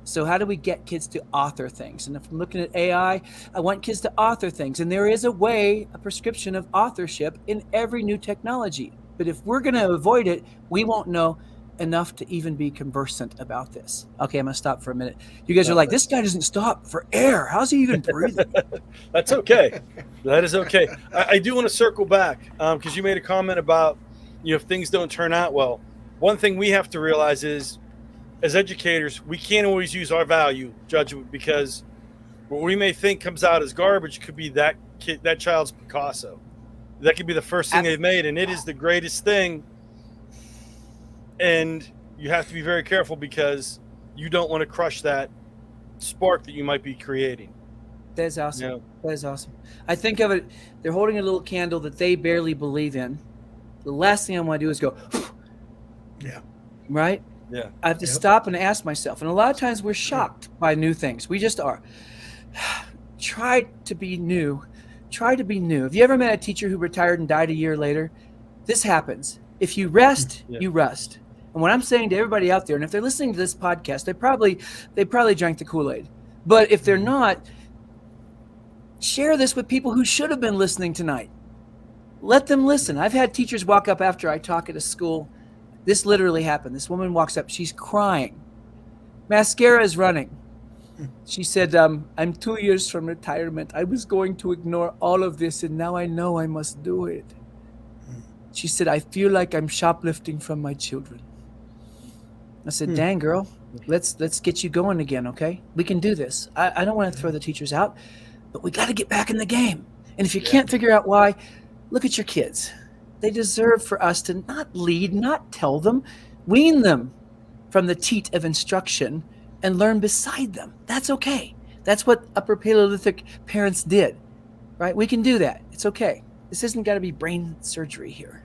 So how do we get kids to author things? And if I'm looking at AI, I want kids to author things. And there is a prescription of authorship in every new technology. But if we're going to avoid it, we won't know enough to even be conversant about this. Okay, I'm going to stop for a minute. You guys are like, this guy doesn't stop for air. How's he even breathing? That's okay. That is okay. I do want to circle back because you made a comment about, if things don't turn out well. One thing we have to realize is, as educators, we can't always use our value judgment, because what we may think comes out as garbage could be that child's Picasso. That could be the first thing they've made, and it is the greatest thing. And you have to be very careful, because you don't want to crush that spark that you might be creating. That's awesome. That is awesome. I think of it, they're holding a little candle that they barely believe in. The last thing I want to do is go, yeah. Right? Yeah. I have to stop and ask myself. And a lot of times we're shocked by new things. We just are. Try to be new. Try to be new. Have you ever met a teacher who retired and died a year later? This happens. If you rest, you rust. And what I'm saying to everybody out there, and if they're listening to this podcast, they probably drank the Kool-Aid. But if they're not, share this with people who should have been listening tonight. Let them listen. I've had teachers walk up after I talk at a school. This literally happened. This woman walks up. She's crying. Mascara is running. She said, I'm 2 years from retirement. I was going to ignore all of this, and now I know I must do it. She said, I feel like I'm shoplifting from my children. I said, dang, girl, let's get you going again, okay? We can do this. I don't want to throw the teachers out, but we got to get back in the game. And if you can't figure out why, look at your kids. They deserve for us to not lead, not tell them, wean them from the teat of instruction and learn beside them. That's okay. That's what upper Paleolithic parents did, right? We can do that. It's okay. This isn't got to be brain surgery here.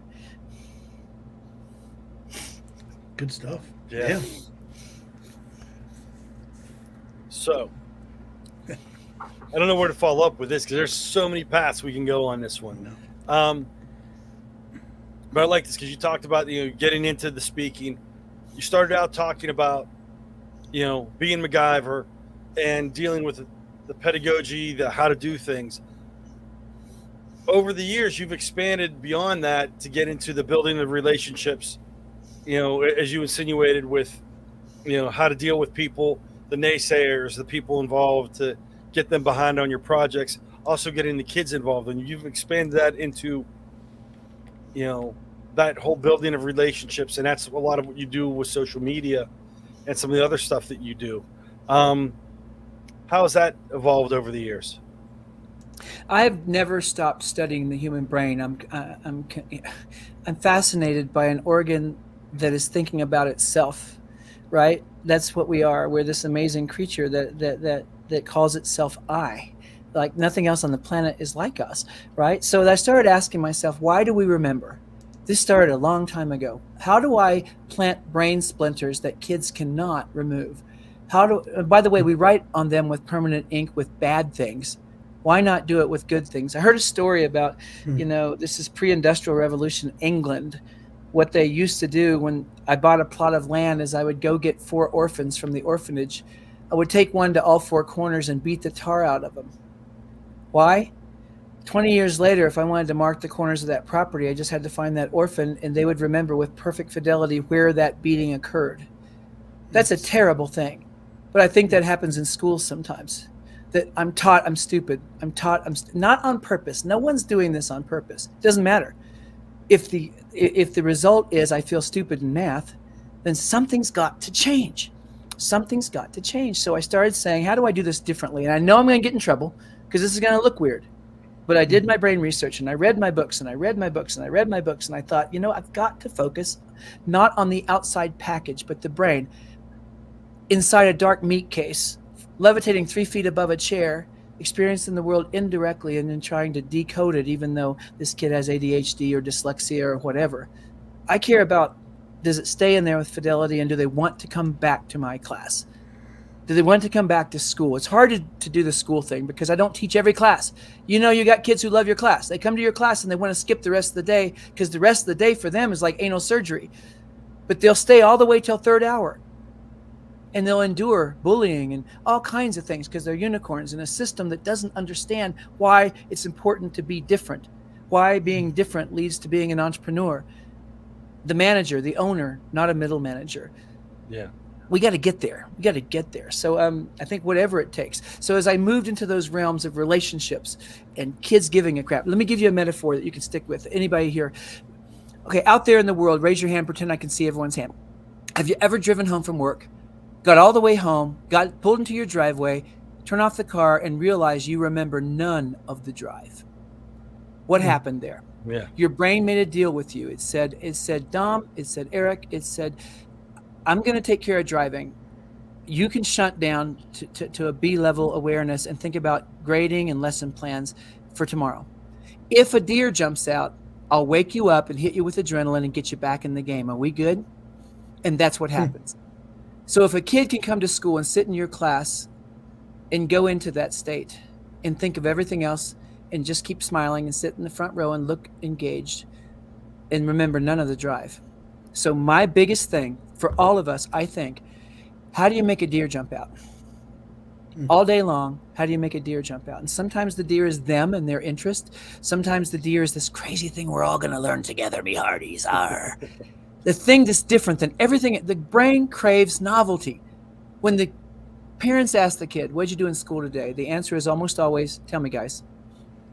Good stuff. Yeah. So, I don't know where to follow up with this because there's so many paths we can go on this one. But I like this because you talked about getting into the speaking. You started out talking about being MacGyver and dealing with the pedagogy, the how to do things. Over the years, you've expanded beyond that to get into the building of relationships. As you insinuated with, how to deal with people, the naysayers, the people involved, to get them behind on your projects, also getting the kids involved. And you've expanded that into, that whole building of relationships. And that's a lot of what you do with social media and some of the other stuff that you do. How has that evolved over the years? I've never stopped studying the human brain. I'm fascinated by an organ that is thinking about itself, right? That's what we are. We're this amazing creature that calls itself I. Like nothing else on the planet is like us, right? So I started asking myself, why do we remember? This started a long time ago. How do I plant brain splinters that kids cannot remove? By the way, we write on them with permanent ink with bad things. Why not do it with good things? I heard a story about, this is pre-industrial revolution England. What they used to do when I bought a plot of land is I would go get 4 orphans from the orphanage. I would take one to all 4 corners and beat the tar out of them. Why? 20 years later, if I wanted to mark the corners of that property, I just had to find that orphan and they would remember with perfect fidelity where that beating occurred. That's a terrible thing. But I think that happens in schools sometimes. That I'm taught I'm stupid. I'm taught not on purpose. No one's doing this on purpose. It doesn't matter. If the result is I feel stupid in math, then something's got to change. Something's got to change. So I started saying, how do I do this differently? And I know I'm going to get in trouble because this is going to look weird. But I did my brain research and I read my books and I read my books and I read my books and I thought, I've got to focus not on the outside package, but the brain inside a dark meat case, levitating 3 feet above a chair, experiencing the world indirectly and then trying to decode it, even though this kid has ADHD or dyslexia or whatever. I care about, does it stay in there with fidelity and do they want to come back to my class? Do they want to come back to school? It's hard to do the school thing because I don't teach every class. You got kids who love your class. They come to your class and they want to skip the rest of the day because the rest of the day for them is like anal surgery. But they'll stay all the way till 3rd hour. And they'll endure bullying and all kinds of things because they're unicorns in a system that doesn't understand why it's important to be different, why being different leads to being an entrepreneur, the manager, the owner, not a middle manager. Yeah. We got to get there. We got to get there. So I think whatever it takes. So as I moved into those realms of relationships and kids giving a crap, let me give you a metaphor that you can stick with. Anybody here? Okay, out there in the world, raise your hand, pretend I can see everyone's hand. Have you ever driven home from work? Got all the way home, got pulled into your driveway, turn off the car, and realize you remember none of the drive. What happened there? Yeah. Your brain made a deal with you. It said, Dom, it said, Eric, it said, I'm going to take care of driving. You can shut down to a B-level awareness and think about grading and lesson plans for tomorrow. If a deer jumps out, I'll wake you up and hit you with adrenaline and get you back in the game. Are we good? And that's what happens. So if a kid can come to school and sit in your class and go into that state and think of everything else and just keep smiling and sit in the front row and look engaged and remember none of the drive. So my biggest thing for all of us, I think, how do you make a deer jump out? All day long, how do you make a deer jump out? And sometimes the deer is them and their interest. Sometimes the deer is this crazy thing we're all going to learn together, me hearties. Arr. The thing that's different than everything, the brain craves novelty. When the Parents ask the kid, "What'd you do in school today?" The answer is almost always, "Tell me, guys."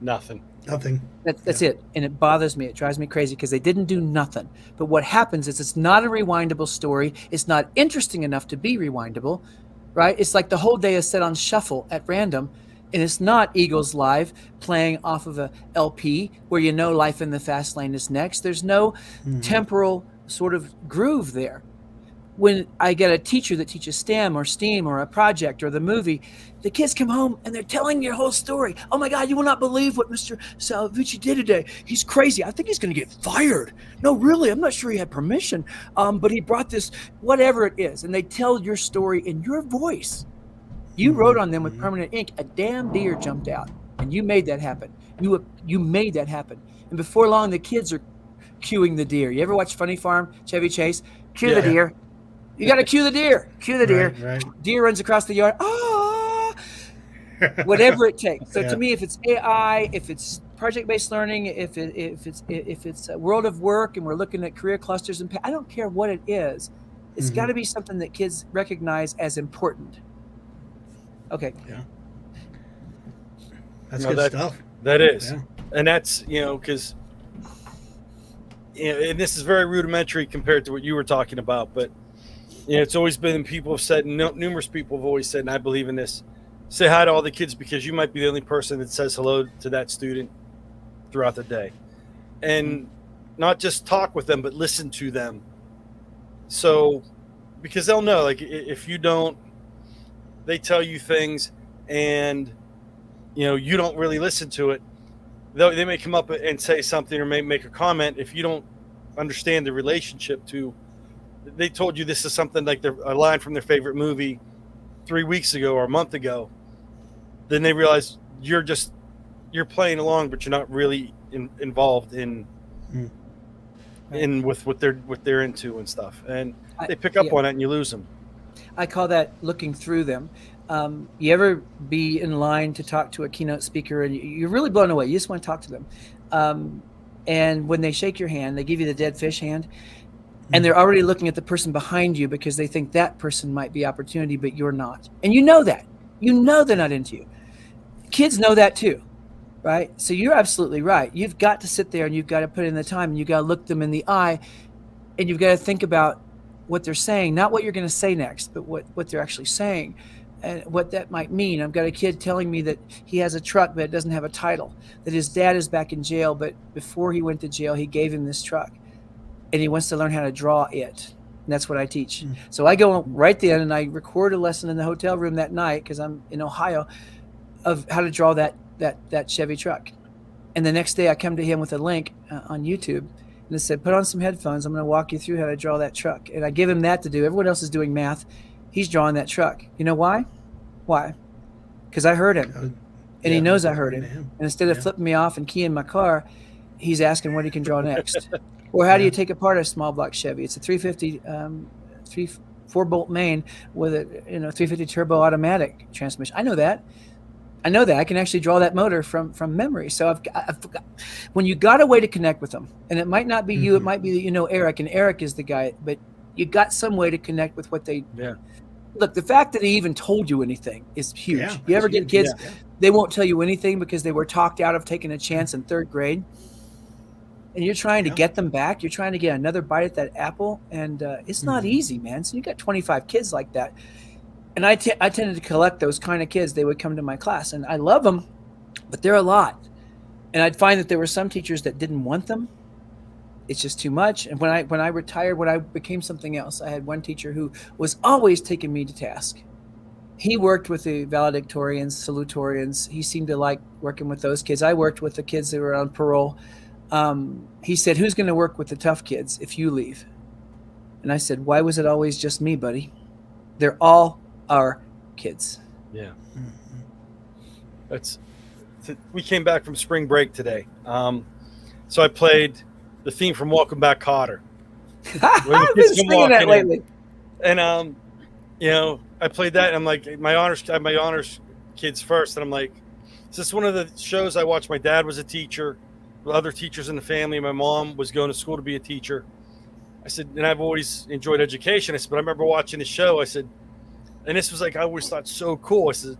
Nothing. Nothing. That's it. And it bothers me. It drives me crazy because they didn't do nothing. But what happens is it's not a rewindable story. It's not interesting enough to be rewindable, right? It's like the whole day is set on shuffle at random. And it's not Eagles Live playing off of a LP where you know Life in the Fast Lane is next. There's no temporal sort of groove there. When I get a teacher that teaches STEM or STEAM or a project or the movie, the kids come home and they're telling your whole story. "Oh my God, you will not believe what Mr. Salvici did today. He's crazy. I think he's going to get fired. No, really, I'm not sure he had permission, but he brought this," whatever it is. And they tell your story in your voice. You wrote on them with permanent ink. A damn deer jumped out, and you made that happen. You made that happen. And before long, the kids are cueing the deer. You ever watch Funny Farm, Chevy Chase? Cue the deer. You got to cue the deer. Cue the deer. Right. Deer runs across the yard. Ah! Whatever it takes. So to me, if it's AI, if it's project-based learning, if it's a world of work, and we're looking at career clusters, and I don't care what it is. It's got to be something that kids recognize as important. Okay. Yeah. That's good stuff. That is. Yeah. And that's, because, and this is very rudimentary compared to what you were talking about, but, it's always been, people have said, numerous people have always said, and I believe in this, say hi to all the kids because you might be the only person that says hello to that student throughout the day. And not just talk with them, but listen to them. So, because they'll know, like, if you don't, they tell you things and, you don't really listen to it. They may come up and say something or may make a comment. If you don't understand the relationship to, they told you this is something like a line from their favorite movie 3 weeks ago or a month ago, then they realize you're playing along, but you're not really involved in with what they're into and stuff. And they pick up on it and you lose them. I call that looking through them. You ever be in line to talk to a keynote speaker and you're really blown away. You just want to talk to them. And when they shake your hand, they give you the dead fish hand. And they're already looking at the person behind you because they think that person might be opportunity, but you're not. And you know that. You know they're not into you. Kids know that too, right? So you're absolutely right. You've got to sit there and you've got to put in the time and you've got to look them in the eye and you've got to think about what they're saying, not what you're going to say next, but what they're actually saying and what that might mean. I've got a kid telling me that he has a truck, but it doesn't have a title, that his dad is back in jail, but before he went to jail, he gave him this truck. And he wants to learn how to draw it. And that's what I teach. So I go right then and I record a lesson in the hotel room that night, because I'm in Ohio, of how to draw that Chevy truck. And the next day I come to him with a link on YouTube. And it said, put on some headphones. I'm going to walk you through how to draw that truck. And I give him that to do. Everyone else is doing math. He's drawing that truck. You know why? Why? Because I heard him. And he knows I heard him. And instead of flipping me off and keying my car, he's asking what he can draw next. Or how do you take apart a small block Chevy? It's a 350, 4-bolt main with a 350 turbo automatic transmission. I know that. I can actually draw that motor from memory. So I've got, when you got a way to connect with them, and it might not be you, it might be Eric, and Eric is the guy, but you got some way to connect with what they. Yeah. Look, the fact that he even told you anything is huge. Yeah, you ever get kids? Yeah. They won't tell you anything because they were talked out of taking a chance in 3rd grade. And you're trying to get them back. You're trying to get another bite at that apple. And it's not easy, man. So you got 25 kids like that. And I tended to collect those kind of kids. They would come to my class. And I love them, but they're a lot. And I'd find that there were some teachers that didn't want them. It's just too much. And when I retired, when I became something else, I had one teacher who was always taking me to task. He worked with the valedictorians, salutatorians. He seemed to like working with those kids. I worked with the kids that were on parole. He said, who's going to work with the tough kids if you leave? And I said, why was it always just me, buddy? They're all our kids. Yeah. We came back from spring break today. So I played the theme from Welcome Back, Kotter. I've been singing that lately. And, I played that and I'm like, my honors kids first. And I'm like, is this one of the shows I watched? My dad was a teacher. Other teachers in the family. My mom was going to school to be a teacher. I said, and I've always enjoyed education. I said, but I remember watching the show. I said, And this was like, I always thought so cool. I said,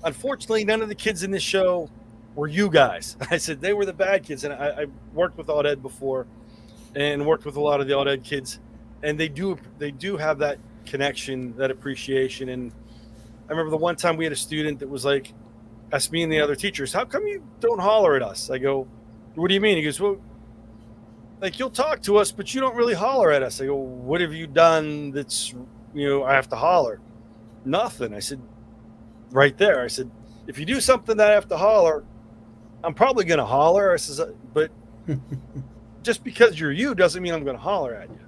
unfortunately, none of the kids in this show were you guys. I said, they were the bad kids. And I worked with Alt Ed before and worked with a lot of the Alt Ed kids. And they do have that connection, that appreciation. And I remember the one time we had a student that was like, asked me and the other teachers, how come you don't holler at us? I go, what do you mean? He goes, well, like, you'll talk to us, but you don't really holler at us. I go, what have you done that's, I have to holler? Nothing. I said, right there. I said, if you do something that I have to holler, I'm probably going to holler. I says, but just because you're you doesn't mean I'm going to holler at you.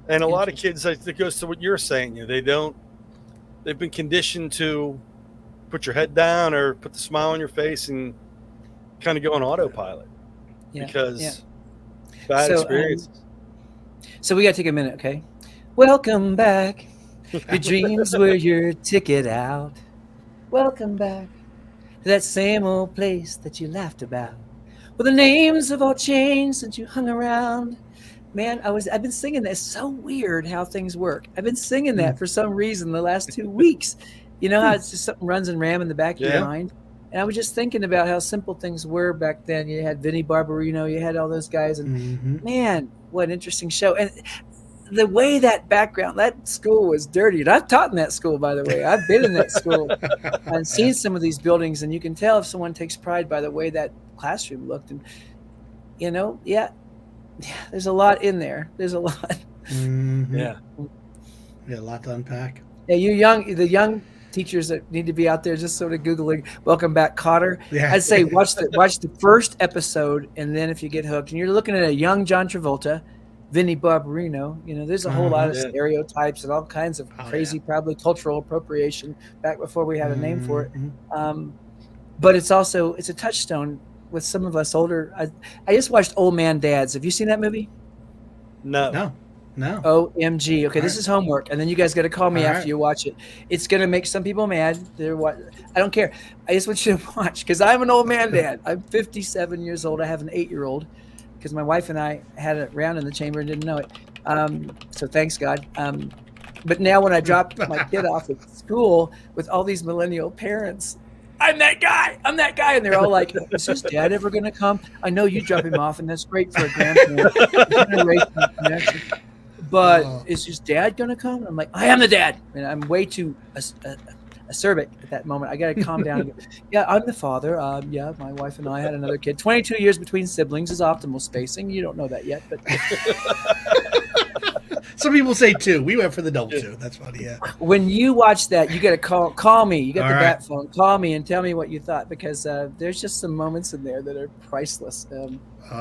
And a lot of kids, it goes to what you're saying. They've been conditioned to put your head down or put the smile on your face and kind of go on autopilot because bad experiences. So we got to take a minute, okay? Welcome back. Your dreams were your ticket out. Welcome back to that same old place that you laughed about. Well, the names have all changed since you hung around. Man, I've been singing that. It's so weird how things work. I've been singing that for some reason the last 2 weeks. You know how it's just something runs and ram in the back of your mind? And I was just thinking about how simple things were back then. You had Vinnie Barbarino, you had all those guys, and man, what an interesting show. And the way that school was dirty. And I've taught in that school, by the way. I've been in that school and seen some of these buildings, and you can tell if someone takes pride by the way that classroom looked. And, there's a lot in there. There's a lot. Yeah, a lot to unpack. Yeah, the young teachers that need to be out there just sort of Googling Welcome Back Cotter. Yeah. I'd say watch the first episode, and then if you get hooked, and you're looking at a young John Travolta, Vinnie Barbarino, there's a whole lot of stereotypes and all kinds of crazy, probably cultural appropriation back before we had a name for it. But it's a touchstone with some of us older. I just watched Old Man Dads. Have you seen that movie? No. OMG. Okay, this is homework, and then you guys got to call me after you watch it. It's going to make some people mad. I don't care. I just want you to watch, because I'm an old man dad. I'm 57 years old. I have an 8-year-old, because my wife and I had it round in the chamber and didn't know it. So thanks, God. But now when I drop my kid off at school with all these millennial parents, I'm that guy. And they're all like, is his dad ever going to come? I know you drop him off, and that's great for a grandparent. But is his dad going to come? And I'm like, I am the dad. And I'm way too acerbic at that moment. I got to calm down. And go, yeah, I'm the father. My wife and I had another kid. 22 years between siblings is optimal spacing. You don't know that yet, but some people say 2. We went for the double 2. That's funny. Yeah. When you watch that, you got to call me. You got the bat phone. Call me and tell me what you thought, because there's just some moments in there that are priceless.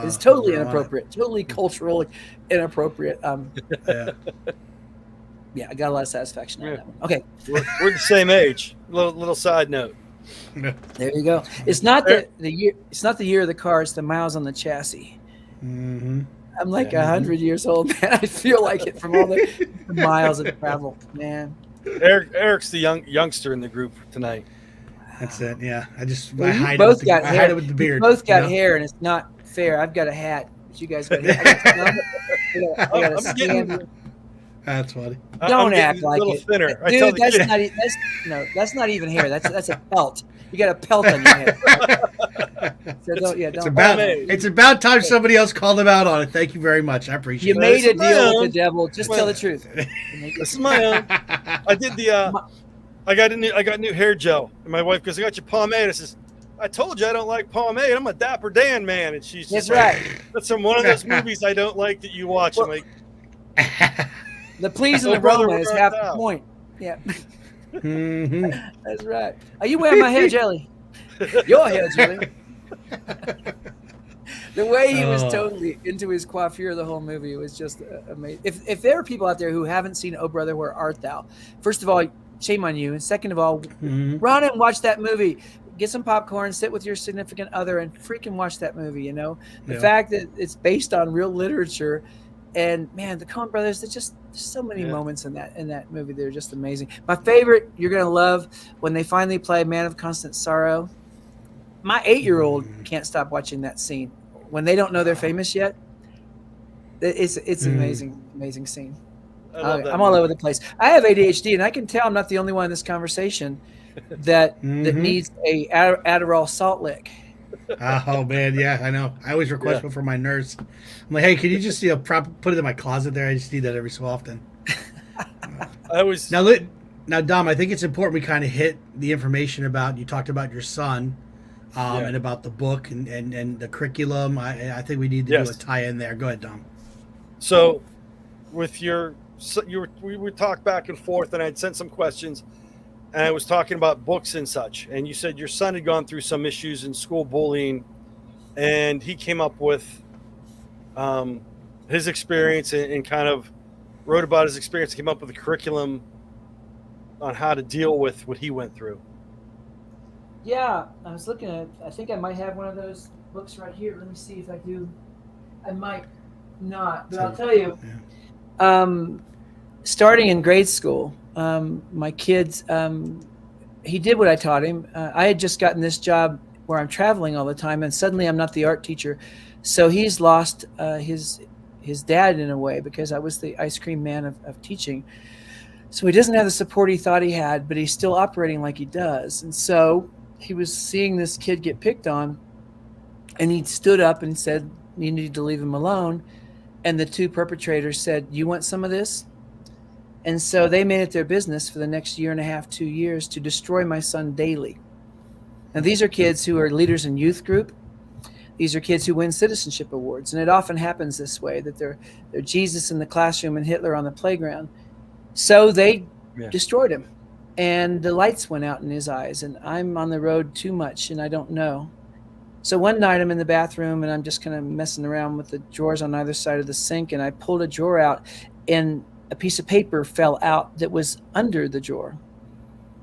It's totally inappropriate, totally cultural inappropriate. Yeah, I got a lot of satisfaction on that one. Okay, we're the same age. Little side note. There you go. It's not the year. It's not the year of the car. It's the miles on the chassis. I'm like 100 years old, man. I feel like it from all the miles of travel, man. Eric's the youngster in the group tonight. That's it. Yeah, I hide it with the beard. We both got hair, and it's not fair. I've got a hat, but you guys got hair. I got a stand. That's funny. Don't act like it, thinner. dude. That's not even hair. That's a pelt. You got a pelt on your head. So it's about time somebody else called them out on it. Thank you very much. I appreciate it. You made a deal with the devil. Just tell the truth. This is my own. I did I got new hair gel, and my wife goes, "I got your pomade." I says, "I told you I don't like pomade. I'm a Dapper Dan man." And she's just that's from one of those movies I don't like that you watch. I'm like, the pleasing aroma is half the point. Yeah. That's right. Are you wearing my hair jelly? Your hair jelly. The way he was totally into his coiffure the whole movie was just amazing. If there are people out there who haven't seen Oh Brother, Where Art Thou, first of all, shame on you. And second of all, run and watch that movie. Get some popcorn, sit with your significant other, and freaking watch that movie. The fact that it's based on real literature. And man, the Coen Brothers, there's so many moments in that movie. They're just amazing. My favorite, you're gonna love, when they finally play Man of Constant Sorrow. My 8-year-old can't stop watching that scene when they don't know they're famous yet. It's an amazing scene. I love that I'm all movie. over the place. I have ADHD, and I can tell I'm not the only one in this conversation that needs a Adderall salt lick. Oh man, yeah, I know. I always request Yeah. one from my nurse. I'm like, hey, can you just put it in my closet there? I just need that every so often. I always Now, Dom, I think it's important we kind of hit the information about you talked about your son, Yeah. and about the book and the curriculum. I think we need to do a Yes. tie-in there. Go ahead, Dom. So with we would talk back and forth, and I'd sent some questions, and I was talking about books and such, and you said your son had gone through some issues in school bullying, and he came up with his experience and kind of wrote about his experience, came up with a curriculum on how to deal with what he went through. Yeah, I was looking at. I think I might have one of those books right here. Let me see if I do. I might not, but I'll tell you. Yeah. Starting in grade school, my kids, he did what I taught him. I had just gotten this job where I'm traveling all the time, and suddenly I'm not the art teacher. So he's lost his dad in a way, because I was the ice cream man of teaching. So he doesn't have the support he thought he had, but he's still operating like he does. And so he was seeing this kid get picked on, and he stood up and said, "You need to leave him alone." And the two perpetrators said, "You want some of this?" And so they made it their business for the next year and a half, 2 years, to destroy my son daily. Now, these are kids who are leaders in youth group. These are kids who win citizenship awards. And it often happens this way, that they're Jesus in the classroom and Hitler on the playground. So they destroyed him. And the lights went out in his eyes. And I'm on the road too much, and I don't know. So one night I'm in the bathroom, and I'm just kind of messing around with the drawers on either side of the sink. And I pulled a drawer out, and a piece of paper fell out that was under the drawer.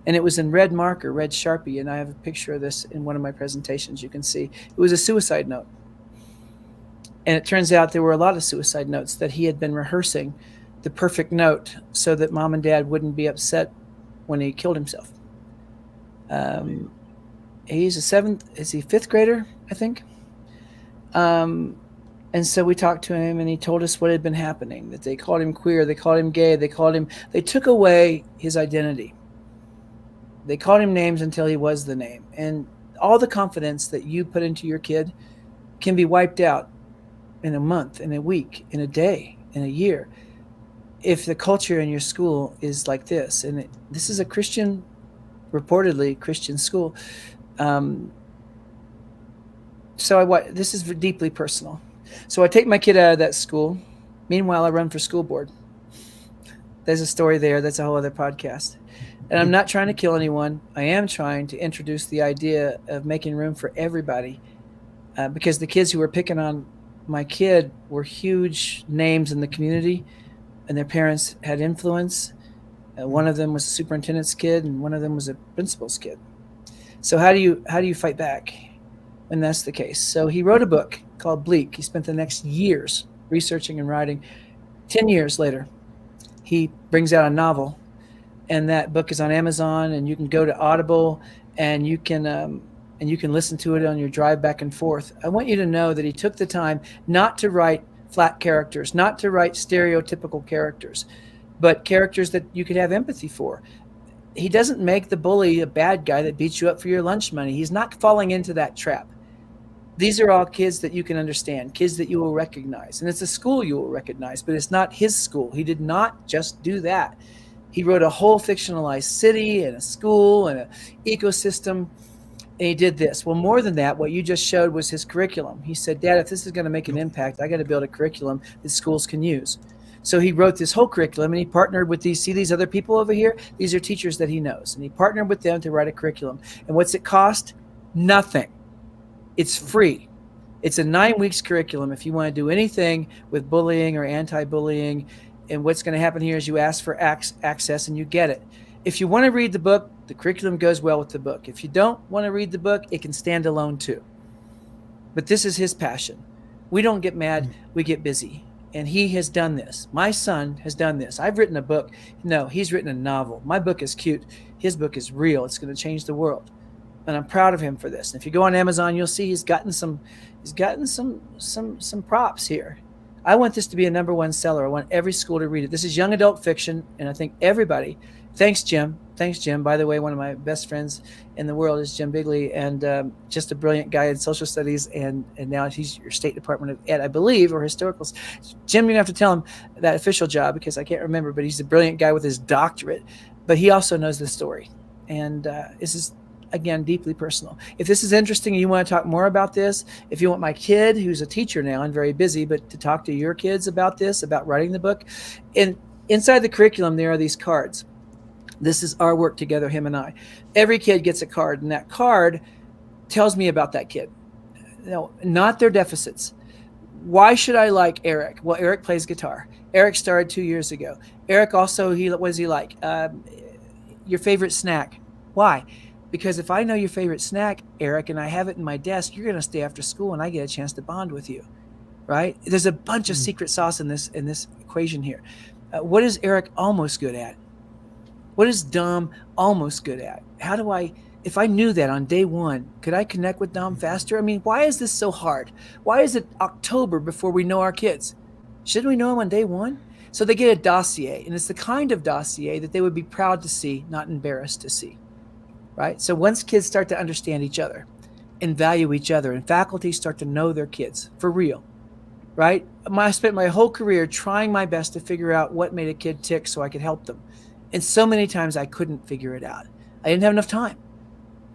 And it was in red marker, red Sharpie. And I have a picture of this in one of my presentations. You can see it was a suicide note. And it turns out there were a lot of suicide notes that he had been rehearsing the perfect note so that mom and dad wouldn't be upset when he killed himself. He's is he fifth grader, I think? And so we talked to him, and he told us what had been happening, that they called him queer, they called him gay, they took away his identity. They called him names until he was the name. And all the confidence that you put into your kid can be wiped out in a month, in a week, in a day, in a year, if the culture in your school is like this. And this is a Christian, reportedly Christian school. This is deeply personal. So I take my kid out of that school. Meanwhile, I run for school board. There's a story there. That's a whole other podcast. And I'm not trying to kill anyone. I am trying to introduce the idea of making room for everybody, because the kids who were picking on my kid were huge names in the community, and their parents had influence. One of them was a superintendent's kid, and one of them was a principal's kid. So how do you fight back when that's the case? So he wrote a book called Bleak. He spent the next years researching and writing. 10 years later, he brings out a novel, and that book is on Amazon, and you can go to Audible, and you can listen to it on your drive back and forth. I want you to know that he took the time not to write flat characters, not to write stereotypical characters, but characters that you could have empathy for. He doesn't make the bully a bad guy that beats you up for your lunch money. He's not falling into that trap. These are all kids that you can understand, kids that you will recognize. And it's a school you will recognize, but it's not his school. He did not just do that. He wrote a whole fictionalized city and a school and an ecosystem, and he did this. Well, more than that, what you just showed was his curriculum. He said, "Dad, if this is going to make an impact, I got to build a curriculum that schools can use." So he wrote this whole curriculum, and he partnered with these other people over here? These are teachers that he knows. And he partnered with them to write a curriculum. And what's it cost? Nothing. It's free. It's a 9 weeks curriculum if you want to do anything with bullying or anti-bullying. And what's going to happen here is you ask for access and you get it. If you want to read the book, the curriculum goes well with the book. If you don't want to read the book, it can stand alone too. But this is his passion. We don't get mad, we get busy. And he has done this. My son has done this. I've written a book. No, he's written a novel. My book is cute. His book is real. It's going to change the world. And I'm proud of him for this. And if you go on Amazon, you'll see he's gotten some props here. I want this to be a #1 seller. I want every school to read it. This is young adult fiction, and I think everybody. Thanks, Jim. Thanks, Jim. By the way, one of my best friends in the world is Jim Bigley, and just a brilliant guy in social studies, and now he's your State Department of Ed, I believe, or historical. Jim, you're gonna have to tell him that official job because I can't remember, but he's a brilliant guy with his doctorate. But he also knows the story, and this is, again, deeply personal. If this is interesting and you want to talk more about this, if you want my kid, who's a teacher now and very busy, but to talk to your kids about this, about writing the book, and inside the curriculum, there are these cards. This is our work together, him and I. Every kid gets a card, and that card tells me about that kid. No, not their deficits. Why should I like Eric? Well, Eric plays guitar. Eric started 2 years ago. Eric also, what does he like? Your favorite snack. Why? Because if I know your favorite snack, Eric, and I have it in my desk, you're going to stay after school and I get a chance to bond with you, right? There's a bunch of secret sauce in this equation here. What is Eric almost good at? What is Dom almost good at? How do I, if I knew that on day one, could I connect with Dom faster? I mean, why is this so hard? Why is it October before we know our kids? Shouldn't we know them on day one? So they get a dossier, and it's the kind of dossier that they would be proud to see, not embarrassed to see. Right? So once kids start to understand each other and value each other, and faculty start to know their kids for real, right? I spent my whole career trying my best to figure out what made a kid tick so I could help them. And so many times I couldn't figure it out. I didn't have enough time.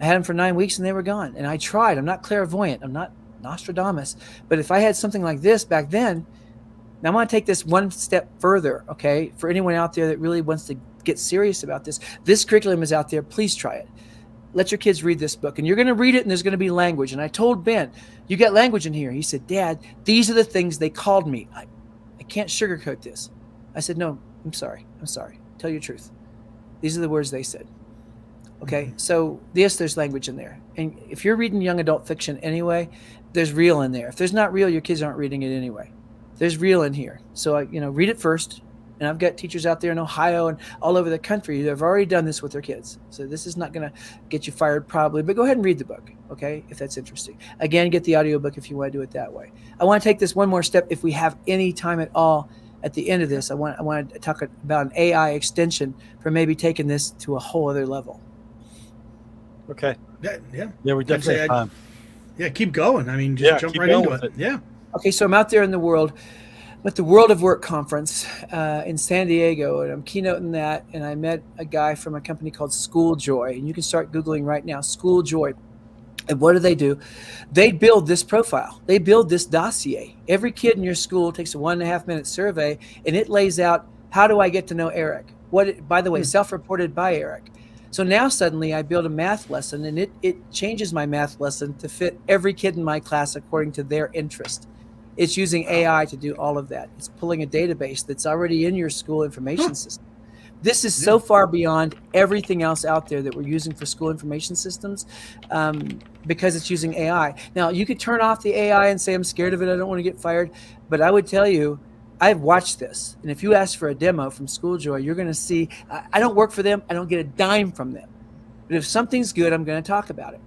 I had them for 9 weeks and they were gone. And I tried. I'm not clairvoyant. I'm not Nostradamus. But if I had something like this back then, now I'm going to take this one step further, okay? For anyone out there that really wants to get serious about this, this curriculum is out there. Please try it. Let your kids read this book, and you're going to read it, and there's going to be language. And I told Ben, you got language in here. He said, Dad, these are the things they called me. I can't sugarcoat this. I said, no, I'm sorry. Tell you the truth. These are the words they said. Okay, so yes, there's language in there. And if you're reading young adult fiction anyway, there's real in there. If there's not real, your kids aren't reading it anyway. There's real in here. So, read it first. And I've got teachers out there in Ohio and all over the country who have already done this with their kids. So this is not going to get you fired probably, but go ahead and read the book, okay, if that's interesting. Again, get the audiobook if you want to do it that way. I want to take this one more step if we have any time at all at the end of this. I want to talk about an AI extension for maybe taking this to a whole other level. Okay. Yeah, we definitely have time. Yeah, keep going. I mean, just jump right into it. Yeah. Okay, so I'm out there in the world. I'm at the World of Work conference in San Diego, and I'm keynoting that, and I met a guy from a company called School Joy, and you can start Googling right now, School Joy. And what do? They build this profile. They build this dossier. Every kid in your school takes a 1.5 minute survey, and it lays out, how do I get to know Eric? By the way, self-reported by Eric. So now suddenly I build a math lesson, and it changes my math lesson to fit every kid in my class according to their interest. It's using AI to do all of that. It's pulling a database that's already in your school information system. This is so far beyond everything else out there that we're using for school information systems because it's using AI. Now, you could turn off the AI and say, I'm scared of it, I don't want to get fired. But I would tell you, I've watched this. And if you ask for a demo from Schooljoy, you're going to see, I don't work for them. I don't get a dime from them. But if something's good, I'm going to talk about it.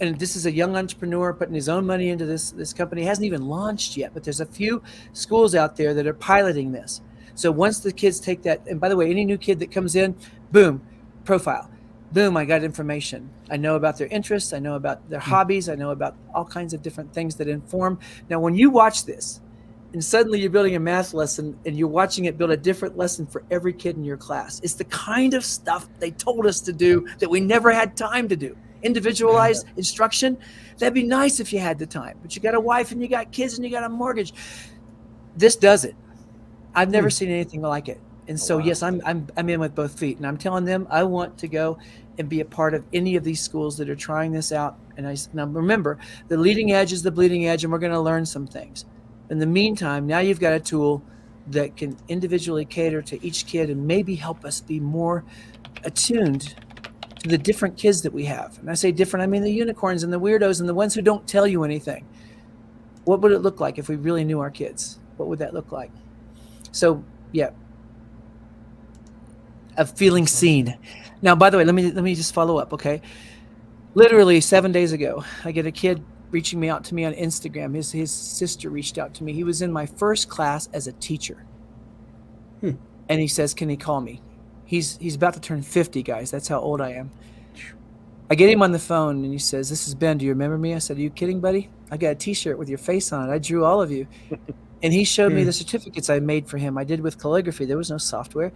And this is a young entrepreneur putting his own money into this company. It hasn't even launched yet, but there's a few schools out there that are piloting this. So once the kids take that, and by the way, any new kid that comes in, boom, profile. Boom, I got information. I know about their interests. I know about their hobbies. I know about all kinds of different things that inform. Now, when you watch this, and suddenly you're building a math lesson and you're watching it build a different lesson for every kid in your class, it's the kind of stuff they told us to do that we never had time to do. Individualized instruction, that'd be nice if you had the time, but you got a wife and you got kids and you got a mortgage. This does it. I've never seen anything like it. And so, yes, I'm in with both feet, and I'm telling them I want to go and be a part of any of these schools that are trying this out. Now remember, the leading edge is the bleeding edge, and we're going to learn some things. In the meantime, now you've got a tool that can individually cater to each kid and maybe help us be more attuned to the different kids that we have. And I say different, I mean the unicorns and the weirdos and the ones who don't tell you anything. What would it look like if we really knew our kids? What would that look like? So, yeah, of feeling seen. Now, by the way, let me just follow up, okay? Literally 7 days ago, I get a kid reaching out to me on Instagram. His sister reached out to me. He was in my first class as a teacher. And he says, can he call me? He's about to turn 50, guys. That's how old I am. I get him on the phone and he says, this is Ben. Do you remember me? I said, are you kidding, buddy? I got a t-shirt with your face on it. I drew all of you. And he showed me the certificates I made for him. I did with calligraphy. There was no software.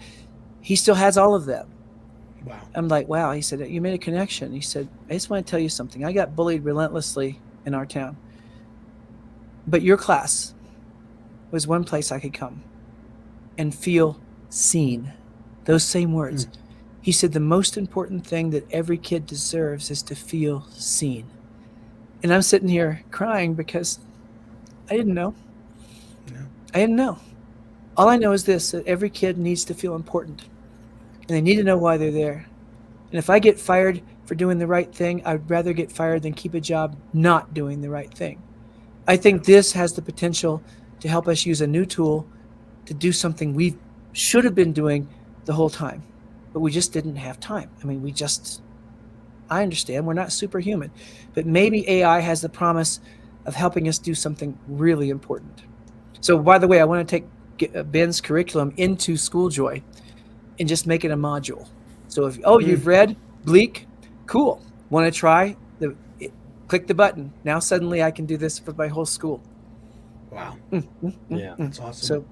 He still has all of them. Wow. I'm like, wow. He said, you made a connection. He said, I just want to tell you something. I got bullied relentlessly in our town. But your class was one place I could come and feel seen. Those same words. He said the most important thing that every kid deserves is to feel seen. And I'm sitting here crying because I didn't know. No. I didn't know. All I know is this, that every kid needs to feel important. And they need to know why they're there. And if I get fired for doing the right thing, I'd rather get fired than keep a job not doing the right thing. I think this has the potential to help us use a new tool to do something we should have been doing the whole time. But we just didn't have time. I mean, I understand we're not superhuman, but maybe AI has the promise of helping us do something really important. So by the way, I want to take Ben's curriculum into Schooljoy and just make it a module. So if, you've read Bleak, cool. Want to try? Click the button. Now suddenly I can do this for my whole school. Wow. Yeah. That's awesome. So,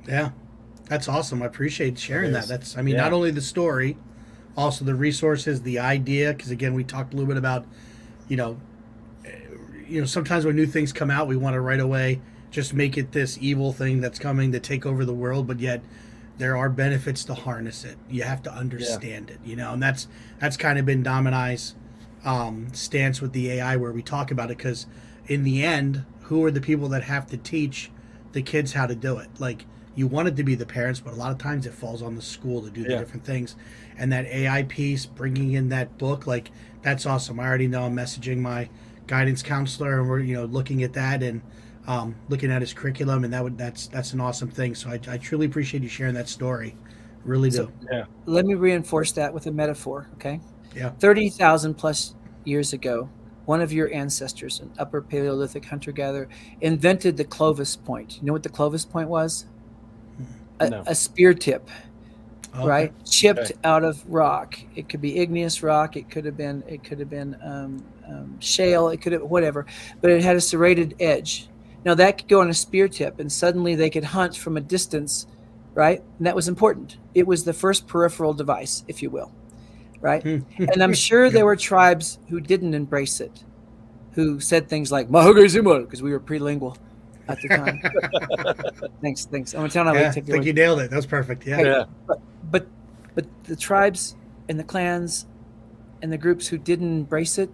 yeah. That's awesome. I appreciate sharing that. That's, Yeah. not only the story, also the resources, the idea, because again, we talked a little bit about, sometimes when new things come out, we want to right away just make it this evil thing that's coming to take over the world, but yet there are benefits to harness it. You have to understand it, and that's kind of been Dom and I's stance with the AI, where we talk about it, because in the end, who are the people that have to teach the kids how to do it? Like, you want it to be the parents, but a lot of times it falls on the school to do the different things. And that AI piece, bringing in that book, like, that's awesome. I already know I'm messaging my guidance counselor, and we're looking at that and looking at his curriculum, and that's an awesome thing. So I truly appreciate you sharing that story. Really do. Yeah. let me reinforce that with a metaphor, okay? Yeah. 30,000 plus years ago, one of your ancestors, an upper Paleolithic hunter-gatherer, invented the Clovis point. You know what the Clovis point was? No. A spear tip, Okay. right? Chipped Okay. out of rock. It could be igneous rock. It could have been shale. It could have whatever, but it had a serrated edge. Now that could go on a spear tip, and suddenly they could hunt from a distance, right? And that was important. It was the first peripheral device, if you will, right? And I'm sure there were tribes who didn't embrace it, who said things like "Mahogany Zuma" because we were prelingual at the time. Thanks. I'm gonna tell I think you nailed it. That was perfect. Yeah. Yeah. But the tribes and the clans and the groups who didn't embrace it,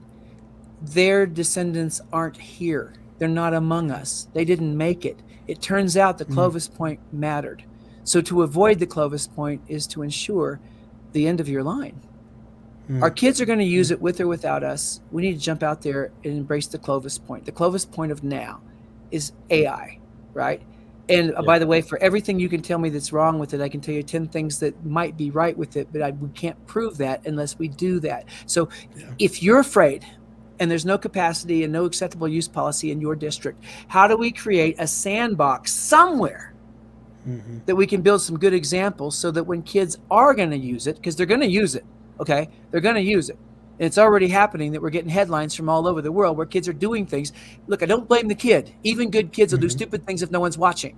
their descendants aren't here. They're not among us. They didn't make it. It turns out the Clovis point mattered. So to avoid the Clovis point is to ensure the end of your line. Our kids are going to use it with or without us. We need to jump out there and embrace the Clovis point. The Clovis point of now is AI, right? And by the way, for everything you can tell me that's wrong with it, I can tell you 10 things that might be right with it, but we can't prove that unless we do that. So if you're afraid and there's no capacity and no acceptable use policy in your district, how do we create a sandbox somewhere that we can build some good examples so that when kids are going to use it, because they're going to use it, okay? They're going to use it. And it's already happening that we're getting headlines from all over the world where kids are doing things. Look, I don't blame the kid. Even good kids will do stupid things if no one's watching.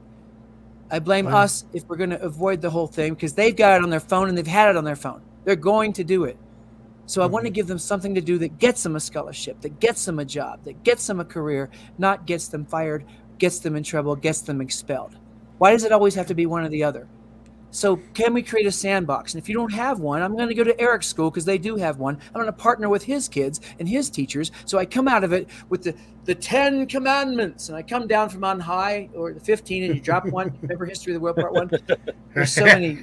I blame us if we're going to avoid the whole thing because they've got it on their phone and they've had it on their phone. They're going to do it. So I want to give them something to do that gets them a scholarship, that gets them a job, that gets them a career, not gets them fired, gets them in trouble, gets them expelled. Why does it always have to be one or the other? So can we create a sandbox? And if you don't have one, I'm going to go to Eric's school because they do have one. I'm going to partner with his kids and his teachers. So I come out of it with the 10 commandments, and I come down from on high, or the 15, and you drop one. Remember History of the World Part 1? There's so many.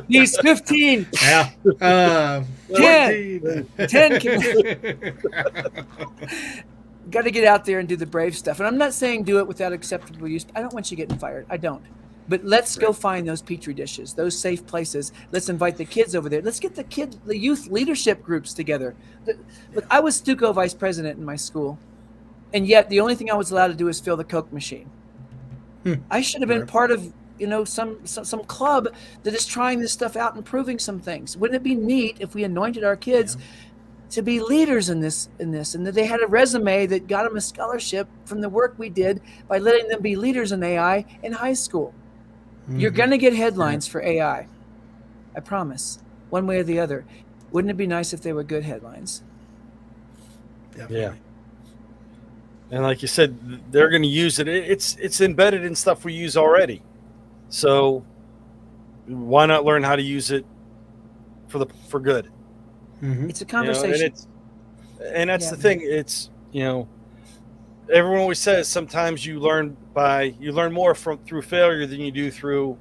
These 15. Yeah. 10 commandments. Got to get out there and do the brave stuff. And I'm not saying do it without acceptable use. I don't want you getting fired. I don't. But let's go find those petri dishes, those safe places. Let's invite the kids over there. Let's get the youth leadership groups together. Look, I was Stuco vice president in my school, and yet the only thing I was allowed to do is fill the Coke machine. I should have been part of some club that is trying this stuff out and proving some things. Wouldn't it be neat if we anointed our kids to be leaders in this, and that they had a resume that got them a scholarship from the work we did by letting them be leaders in AI in high school? You're going to get headlines for AI. I promise. One way or the other. Wouldn't it be nice if they were good headlines? Definitely. Yeah. And like you said, they're going to use it. It's embedded in stuff we use already. So why not learn how to use it for good? It's a conversation. And that's the thing. It's, everyone always says sometimes you learn more through failure than you do through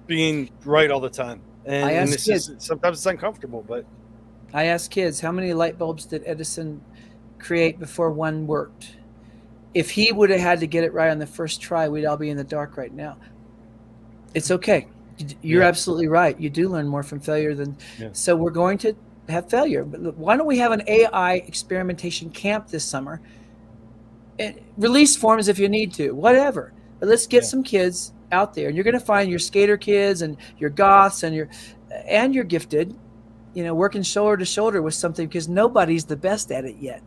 being right all the time. And sometimes it's uncomfortable, but I ask kids, how many light bulbs did Edison create before one worked? If he would have had to get it right on the first try, we'd all be in the dark right now. It's okay. You're absolutely right. You do learn more from failure so we're going to have failure. But look, why don't we have an AI experimentation camp this summer? And release forms if you need to, whatever. But let's get some kids out there, and you're going to find your skater kids and your goths and your gifted, working shoulder to shoulder with something, because nobody's the best at it yet,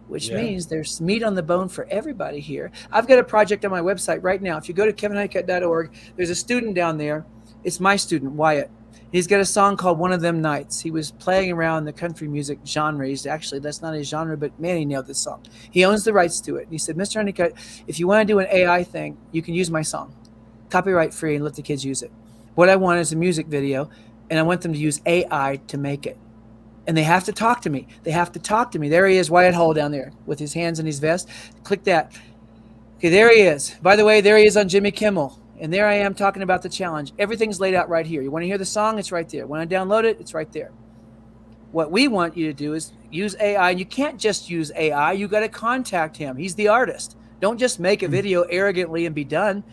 which means there's meat on the bone for everybody here. I've got a project on my website right now. If you go to kevinhoneycutt.org, there's a student down there. It's my student, Wyatt. He's got a song called One of Them Nights. He was playing around the country music genres. Actually, that's not his genre, but man, he nailed this song. He owns the rights to it. And he said, Mr. Honeycutt, if you want to do an AI thing, you can use my song. Copyright free, and let the kids use it. What I want is a music video, and I want them to use AI to make it. And they have to talk to me. There he is, Wyatt Hull down there with his hands in his vest. Click that. Okay, there he is. By the way, there he is on Jimmy Kimmel. And there I am talking about the challenge. Everything's laid out right here. You want to hear the song? It's right there. When I download it, it's right there. What we want you to do is use AI. You can't just use AI. You got to contact him. He's the artist. Don't just make a video arrogantly and be done.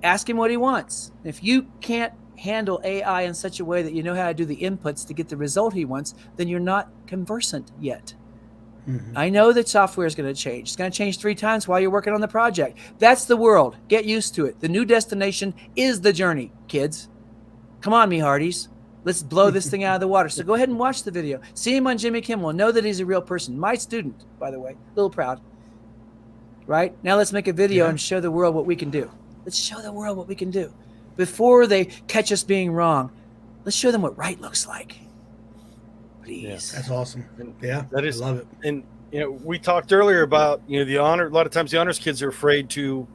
Ask him what he wants. If you can't handle AI in such a way that you know how to do the inputs to get the result he wants, then you're not conversant yet. I know that software is going to change. It's going to change 3 times while you're working on the project. That's the world. Get used to it. The new destination is the journey, kids. Come on, me hearties. Let's blow this thing out of the water. So go ahead and watch the video. See him on Jimmy Kimmel. Know that he's a real person. My student, by the way. A little proud. Right? Now let's make a video and show the world what we can do. Let's show the world what we can do. Before they catch us being wrong, let's show them what right looks like. Please. That's awesome. Yeah, that is. I love it. And we talked earlier about the honor. A lot of times the honors kids are afraid to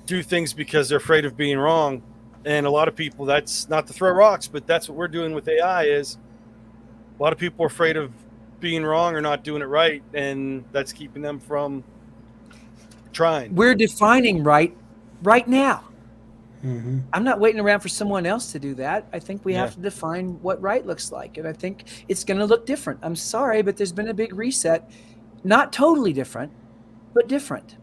do things because they're afraid of being wrong. And a lot of people, that's not to throw rocks, but that's what we're doing with AI. Is a lot of people are afraid of being wrong or not doing it right, and that's keeping them from trying. We're defining right now. I'm not waiting around for someone else to do that. I think we have to define what right looks like. And I think it's going to look different. I'm sorry, but there's been a big reset. Not totally different, but different.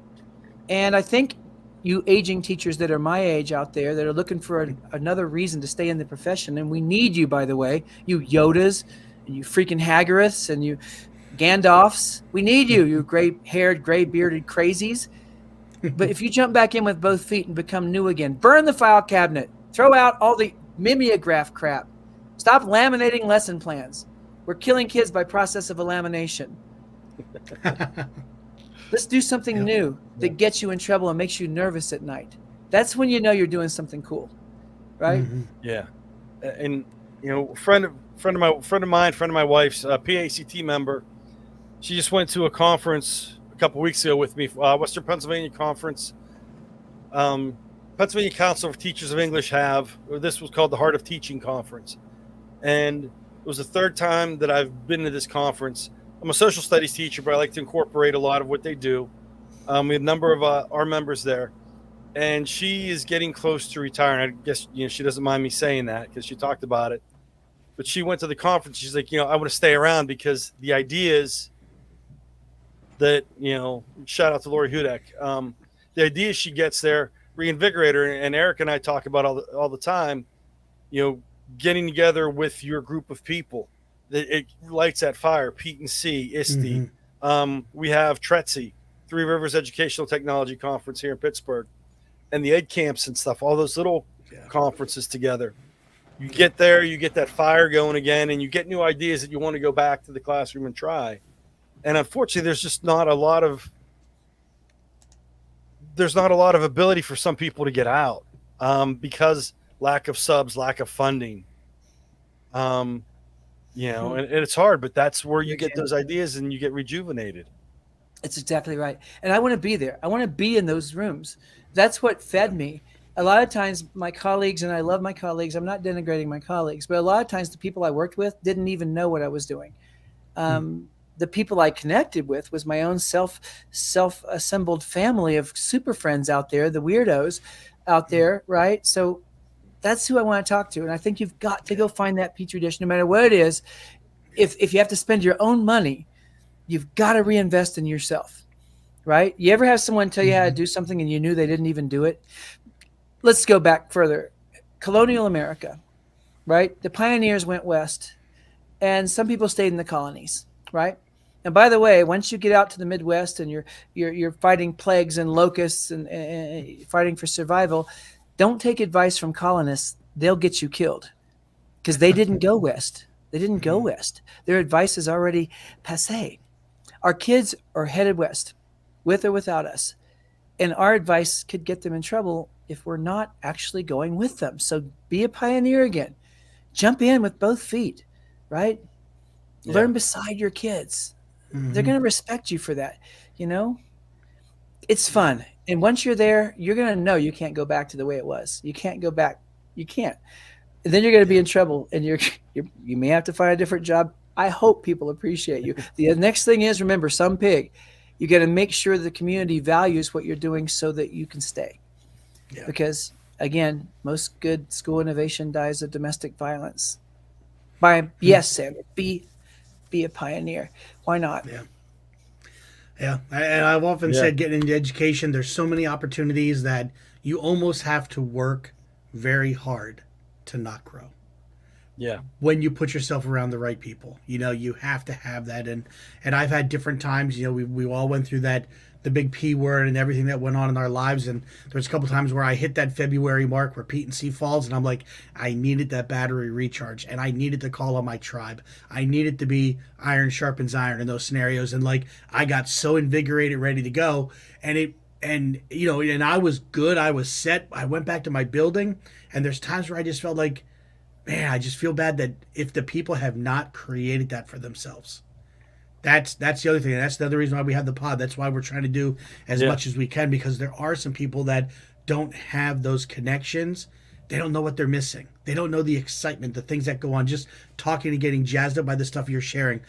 And I think you aging teachers that are my age out there that are looking for another reason to stay in the profession, and we need you, by the way, you Yodas and you freaking Haggariths and you Gandalfs. We need you, you gray-haired, gray-bearded crazies. But if you jump back in with both feet and become new again, burn the file cabinet, throw out all the mimeograph crap, stop laminating lesson plans. We're killing kids by process of lamination. Let's do something new that gets you in trouble and makes you nervous at night. That's when you know you're doing something cool, right? Yeah, and friend of my wife's PAECT member. She just went to a conference a couple weeks ago with me, Western Pennsylvania Conference. Pennsylvania Council of Teachers of English this was called the Heart of Teaching Conference. And it was the 3rd time that I've been to this conference. I'm a social studies teacher, but I like to incorporate a lot of what they do. We have a number of our members there. And she is getting close to retiring. I guess she doesn't mind me saying that because she talked about it. But she went to the conference. She's like, I want to stay around because the idea is that, shout out to Lori Hudek. The idea is she gets there reinvigorator. And Eric and I talk about all the time, getting together with your group of people. It lights that fire. Pete and C, ISTE. We have TRETSI, Three Rivers Educational Technology Conference here in Pittsburgh, and the ed camps and stuff, all those little conferences together. You get there, you get that fire going again, and you get new ideas that you want to go back to the classroom and try. And unfortunately, there's just not a lot of ability for some people to get out because lack of subs, lack of funding. And it's hard, but that's where you get those ideas and you get rejuvenated. It's exactly right. And I want to be there. I want to be in those rooms. That's what fed me. A lot of times my colleagues, and I love my colleagues, I'm not denigrating my colleagues, but a lot of times the people I worked with didn't even know what I was doing. The people I connected with was my own self-assembled family of super friends out there, the weirdos out there, right? So that's who I want to talk to. And I think you've got to go find that Petri dish, no matter what it is. If you have to spend your own money, you've got to reinvest in yourself, right? You ever have someone tell you how to do something and you knew they didn't even do it? Let's go back further. Colonial America, right? The pioneers went west, and some people stayed in the colonies, right? And by the way, once you get out to the Midwest and you're fighting plagues and locusts and fighting for survival, don't take advice from colonists. They'll get you killed because they didn't go west. They didn't go west. Their advice is already passé. Our kids are headed west, with or without us. And our advice could get them in trouble if we're not actually going with them. So be a pioneer again. Jump in with both feet, right? Yeah. Learn beside your kids. They're going to respect you for that. It's fun. And once you're there, you're going to know you can't go back to the way it was. You can't go back. You can't. And then you're going to be in trouble, and you may have to find a different job. I hope people appreciate you. The next thing is, remember, some pig. You got to make sure the community values what you're doing so that you can stay. Yeah. Because, again, most good school innovation dies of domestic violence. Yes, Sandra, be a pioneer. Why not? Yeah. And I've often said, getting into education, there's so many opportunities that you almost have to work very hard to not grow. Yeah. When you put yourself around the right people, you have to have that. And I've had different times, we all went through that, the big P word and everything that went on in our lives. And there's a couple times where I hit that February mark where Pete and C falls, and I'm like, I needed that battery recharge, and I needed to call on my tribe. I needed to be iron sharpens iron in those scenarios. And I got so invigorated, ready to go. And I was good. I was set. I went back to my building, and there's times where I just felt like, man, I just feel bad that if the people have not created that for themselves. That's the other thing. And that's the other reason why we have the pod. That's why we're trying to do as much as we can, because there are some people that don't have those connections. They don't know what they're missing. They don't know the excitement, the things that go on, just talking and getting jazzed up by the stuff you're sharing.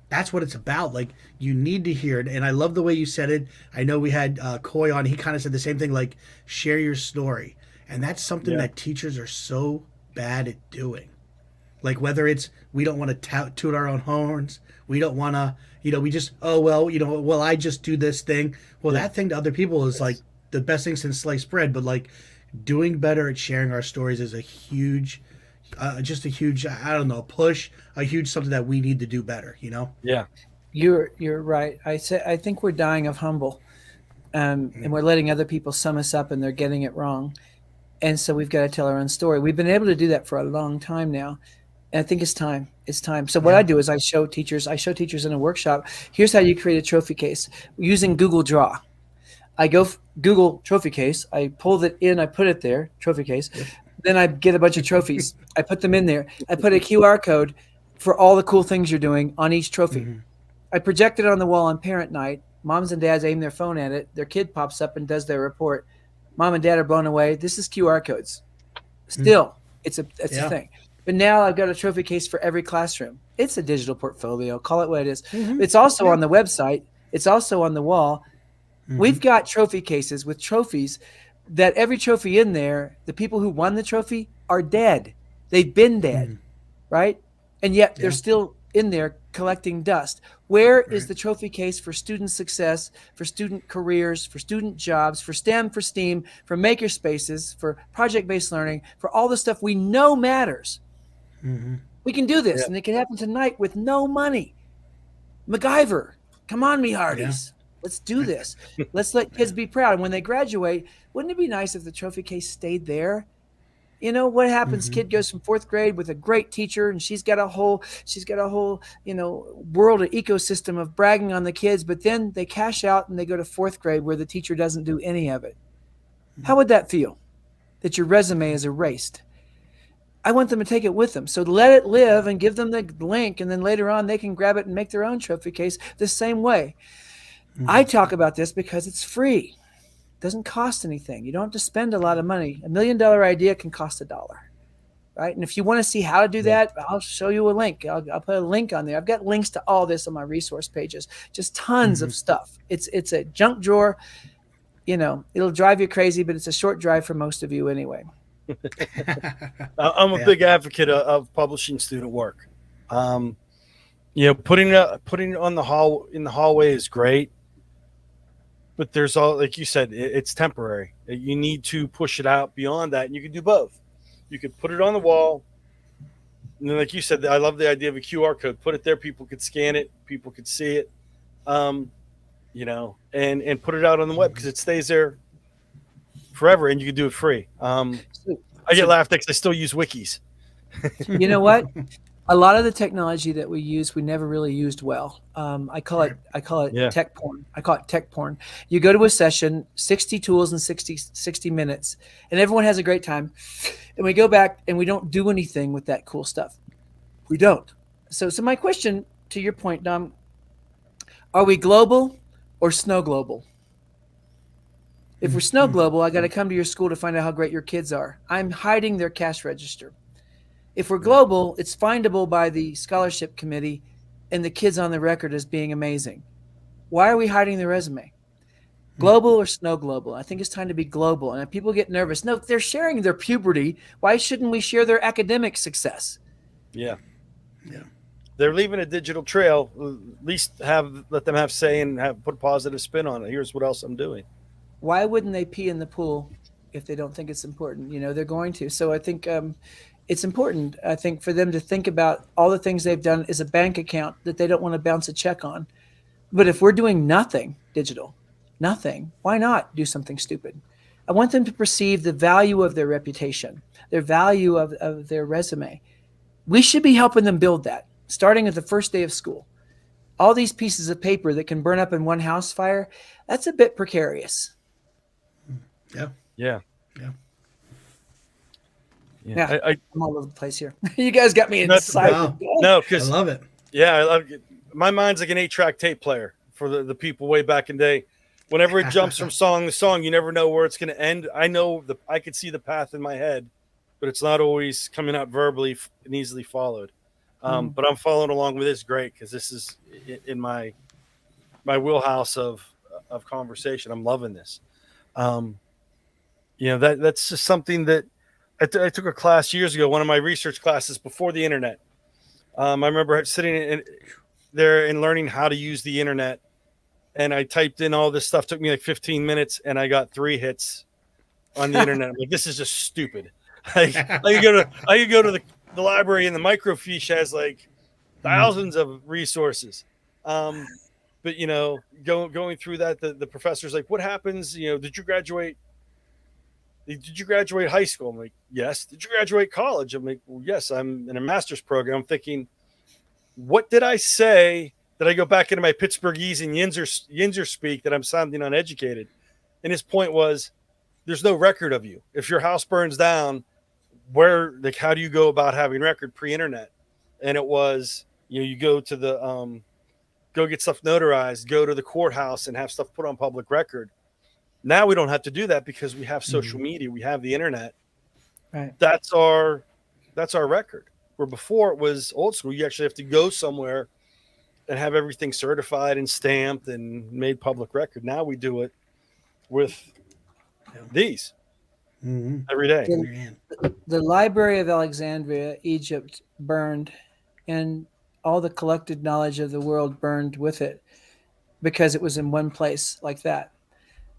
That's what it's about. You need to hear it. And I love the way you said it. I know we had Coy on. He kind of said the same thing, share your story. And that's something that teachers are so bad at doing. Whether it's, we don't want to toot our own horns. We don't want to, we just, I just do this thing. Well, that thing to other people is the best thing since sliced bread. But doing better at sharing our stories is a huge, push, a huge something that we need to do better, Yeah. You're right. I think we're dying of humble, and we're letting other people sum us up, and they're getting it wrong. And so we've got to tell our own story. We've been able to do that for a long time now. And I think it's time. It's time. So what I do is I show teachers in a workshop, here's how you create a trophy case using Google Draw. I go Google trophy case. I pull it in. I put it there, trophy case. Then I get a bunch of trophies. I put them in there. I put a QR code for all the cool things you're doing on each trophy. I project it on the wall on parent night. Moms and dads aim their phone at it. Their kid pops up and does their report. Mom and dad are blown away. This is QR codes. Still, it's a thing. But now I've got a trophy case for every classroom. It's a digital portfolio. Call it what it is. It's also on the website. It's also on the wall. We've got trophy cases with trophies that every trophy in there, the people who won the trophy are dead. They've been dead, right? And yet they're still in there collecting dust. Where is Right. the trophy case for student success, for student careers, for student jobs, for STEM, for STEAM, for maker spaces, for project-based learning, for all the stuff we know matters? Mm-hmm. We can do this, Yeah. and it can happen tonight with no money. MacGyver, come on, me hearties. Let's do this. Let's let kids be proud. And when they graduate, wouldn't it be nice if the trophy case stayed there? You know what happens? Mm-hmm. Kid goes from fourth grade with a great teacher, and she's got a whole, world or ecosystem of bragging on the kids. But then they cash out and they go to fourth grade where the teacher doesn't do any of it. How would that feel? That your resume is erased. I want them to take it with them. So let it live and give them the link, and then later on they can grab it and make their own trophy case the same way. I talk about this because it's free. It doesn't cost anything. You don't have to spend a lot of money. $1 million idea can cost $1, right? And if you want to see how to do that, I'll show you a link. I'll put a link on there. I've got links to all this on my resource pages. Just tons of stuff. It's a junk drawer. It'll drive you crazy, but it's a short drive for most of you anyway. I'm a big advocate of publishing student work. Putting it on in the hallway is great, but there's all, like you said, it's temporary. You need to push it out beyond that, and you can do both. You could put it on the wall, and then, like you said, I love the idea of a QR code. Put it there, people could scan it, people could see it, and put it out on the web because it stays there forever, and you can do it free. I get laughed at because I still use wikis. You know what? A lot of the technology that we use, we never really used well. I call it tech porn. I call it tech porn. You go to a session, 60 tools in 60 minutes, and everyone has a great time. And we go back and we don't do anything with that cool stuff. We don't. So my question to your point, Dom, are we global or snow global? If we're snow global, I got to come to your school to find out how great your kids are. I'm hiding their cash register. If we're global, it's findable by the scholarship committee and the kids on the record as being amazing. Why are we hiding the resume? Global or snow global? I think it's time to be global. And if people get nervous, no, they're sharing their puberty. Why shouldn't we share their academic success? Yeah. They're leaving a digital trail. At least let them have say and put a positive spin on it. Here's what else I'm doing. Why wouldn't they pee in the pool if they don't think it's important? They're going to. So I think it's important, I think, for them to think about all the things they've done as a bank account that they don't want to bounce a check on. But if we're doing nothing digital, nothing, why not do something stupid? I want them to perceive the value of their reputation, their value of their resume. We should be helping them build that, starting at the first day of school. All these pieces of paper that can burn up in one house fire, that's a bit precarious. Yeah. I'm all over the place here. You guys got me inside. No, because I love it. Yeah, I love it. My mind's like an 8-track tape player for the people way back in the day. Whenever it jumps from song to song, you never know where it's going to end. I know I could see the path in my head, but it's not always coming out verbally and easily followed. But I'm following along with this great because this is in my wheelhouse of conversation. I'm loving this. That's just something that I took a class years ago, one of my research classes before the internet. I remember sitting there and learning how to use the internet, and I typed in all this stuff. It took me like 15 minutes, and I got 3 hits on the internet. I'm like, this is just stupid. I could go to the library, and the microfiche has like thousands of resources. But going through that, the professor's like, "What happens? Did you graduate? Did you graduate high school?" I'm like, "Yes." "Did you graduate college?" I'm like, "Well, yes, I'm in a master's program." I'm thinking, what did I say that I go back into my Pittsburghese and Yinzer speak that I'm sounding uneducated? And his point was, there's no record of you. If your house burns down, how do you go about having record pre-internet? And it was, you go to the go get stuff notarized, go to the courthouse and have stuff put on public record. Now we don't have to do that because we have social media, we have the internet. Right. That's our record. Where before it was old school, you actually have to go somewhere and have everything certified and stamped and made public record. Now we do it with these every day. The Library of Alexandria, Egypt, burned, and all the collected knowledge of the world burned with it because it was in one place like that.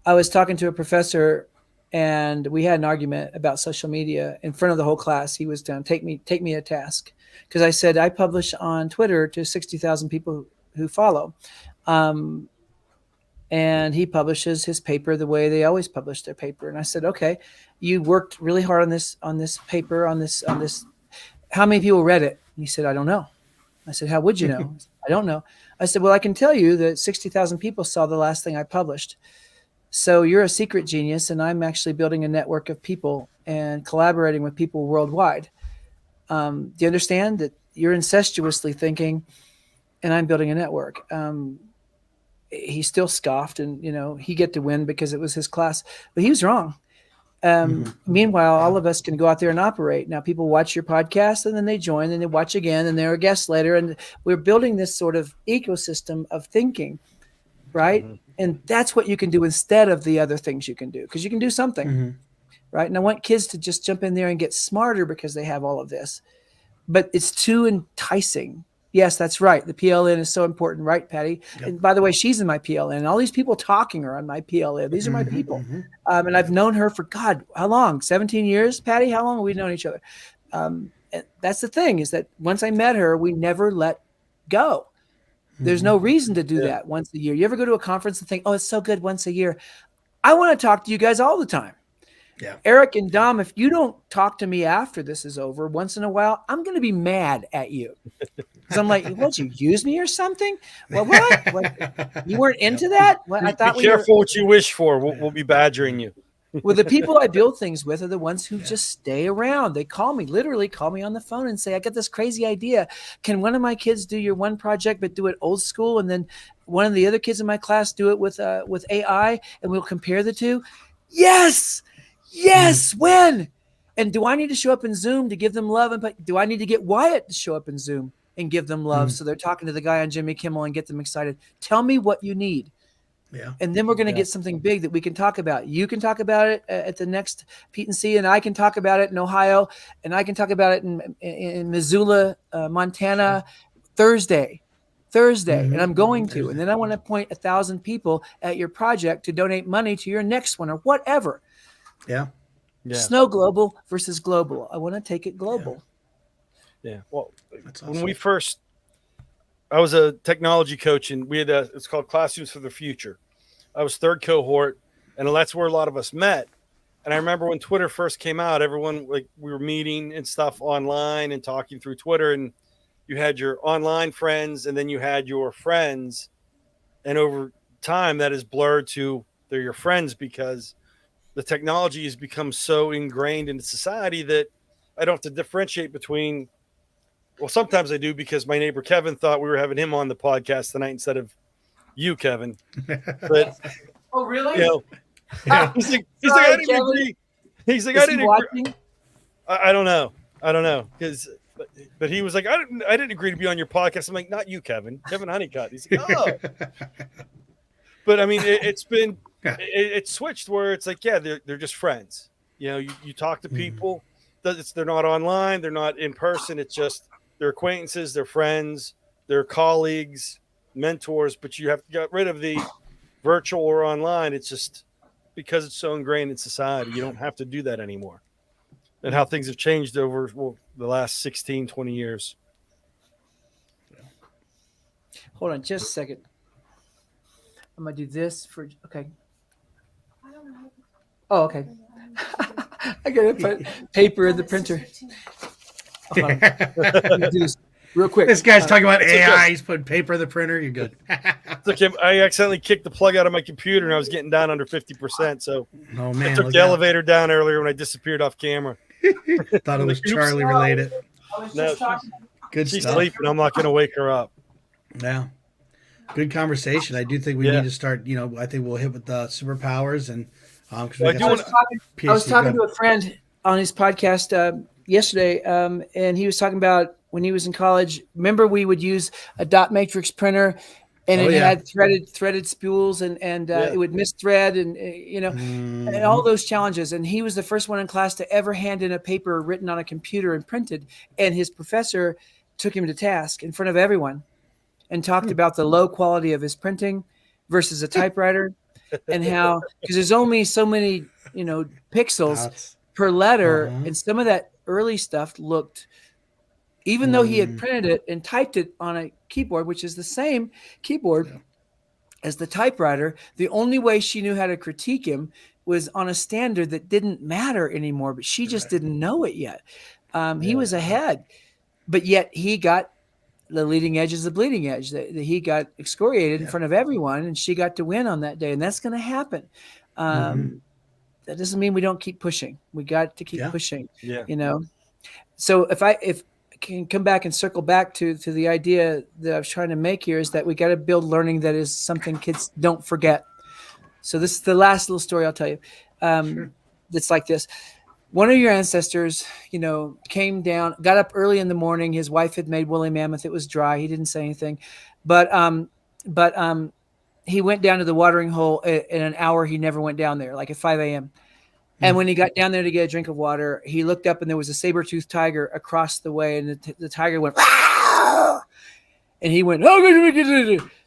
I was talking to a professor and we had an argument about social media in front of the whole class. He was down, take me a task. Because I said, I publish on Twitter to 60,000 people who follow. And he publishes his paper the way they always publish their paper. And I said, okay, you worked really hard on this paper, on this. How many people read it? And he said, I don't know. I said, how would you know? I don't know. I said, well, I can tell you that 60,000 people saw the last thing I published. So you're a secret genius, and I'm actually building a network of people and collaborating with people worldwide. Do you understand that you're incestuously thinking, and I'm building a network? He still scoffed, and he get to win because it was his class, but he was wrong. Meanwhile, all of us can go out there and operate. Now, people watch your podcast, and then they join, and they watch again, and they're a guest later, and we're building this sort of ecosystem of thinking, right? And that's what you can do instead of the other things you can do, because you can do something, right? And I want kids to just jump in there and get smarter because they have all of this, but it's too enticing. Yes, that's right. The PLN is so important, right, Patty? Yep. And by the way, she's in my PLN. And all these people talking are on my PLN. These are my people. And I've known her for, God, how long? 17 years, Patty? How long have we known each other? And that's the thing, is that once I met her, we never let go. There's no reason to do that once a year. You ever go to a conference and think, oh, it's so good once a year? I want to talk to you guys all the time. Yeah. Eric and Dom, if you don't talk to me after this is over once in a while, I'm going to be mad at you. Because I'm like, what, you use me or something? Well, what? You weren't into that? Well, I thought be careful what you wish for. We'll be badgering you. Well, the people I build things with are the ones who just stay around. They literally call me on the phone and say, I got this crazy idea. Can one of my kids do your one project, but do it old school? And then one of the other kids in my class do it with AI, and we'll compare the two. Yes. When? And do I need to show up in Zoom to give them love? And do I need to get Wyatt to show up in Zoom and give them love? So they're talking to the guy on Jimmy Kimmel and get them excited. Tell me what you need. Yeah. And then we're going to get something big that we can talk about. You can talk about it at the next Pete and C, and I can talk about it in Ohio, and I can talk about it in Missoula, Montana, Thursday. And I'm going to. And then I want to point 1,000 people at your project to donate money to your next one or whatever. Yeah. Snow global versus global. I want to take it global. Yeah. Well, awesome. When I was a technology coach, and we had it's called Classrooms for the Future. I was third cohort, and that's where a lot of us met. And I remember when Twitter first came out, everyone, we were meeting and stuff online and talking through Twitter, and you had your online friends, and then you had your friends. And over time, that is blurred to they're your friends, because the technology has become so ingrained into society that I don't have to differentiate between. Well, sometimes I do, because my neighbor Kevin thought we were having him on the podcast tonight instead of you, Kevin. But oh, really? He's like, I didn't agree. He's like, I didn't agree. I don't know. But he was like, I didn't agree to be on your podcast. I'm like, not you, Kevin Honeycutt. He's like, oh. But I mean, it's switched where it's like, they're just friends. You talk to people. They're not online. They're not in person. It's just they're acquaintances, they're friends, they're colleagues, mentors. But you have to get rid of the virtual or online. It's just because it's so ingrained in society. You don't have to do that anymore. And how things have changed over the last 16, 20 years. Hold on just a second. I'm going to do this okay. Oh, okay. I got to put paper in the printer. Do this real quick. This guy's talking about AI. He's putting paper in the printer. You're good. I accidentally kicked the plug out of my computer, and I was getting down under 50%. So I took the elevator down earlier when I disappeared off camera. Thought it was Charlie related. No, good she's stuff. sleeping. I'm not going to wake her up. Yeah. Good conversation. I do think we need to start, I think we'll hit with the superpowers. And I was talking to a friend on his podcast yesterday, and he was talking about when he was in college. Remember, we would use a dot matrix printer, and it had threaded spools, and it would misthread, and and all those challenges. And he was the first one in class to ever hand in a paper written on a computer and printed. And his professor took him to task in front of everyone and talked about the low quality of his printing versus a typewriter, and how, because there's only so many, pixels per letter, and some of that early stuff looked, even though he had printed it and typed it on a keyboard, which is the same keyboard as the typewriter, the only way she knew how to critique him was on a standard that didn't matter anymore, but she just didn't know it yet. He was ahead, but yet he got the leading edge is the bleeding edge. That he got excoriated in front of everyone, and she got to win on that day, and that's going to happen. That doesn't mean we don't keep pushing. We got to keep pushing. So if I can come back and circle back to the idea that I was trying to make here, is that we got to build learning that is something kids don't forget. So this is the last little story I'll tell you. That's like this. One of your ancestors, came down, got up early in the morning. His wife had made woolly mammoth. It was dry. He didn't say anything, but he went down to the watering hole in an hour he never went down there, like at 5 a.m. And when he got down there to get a drink of water, he looked up and there was a saber-toothed tiger across the way, and the tiger went, "Rah!" And he went, "Oh,"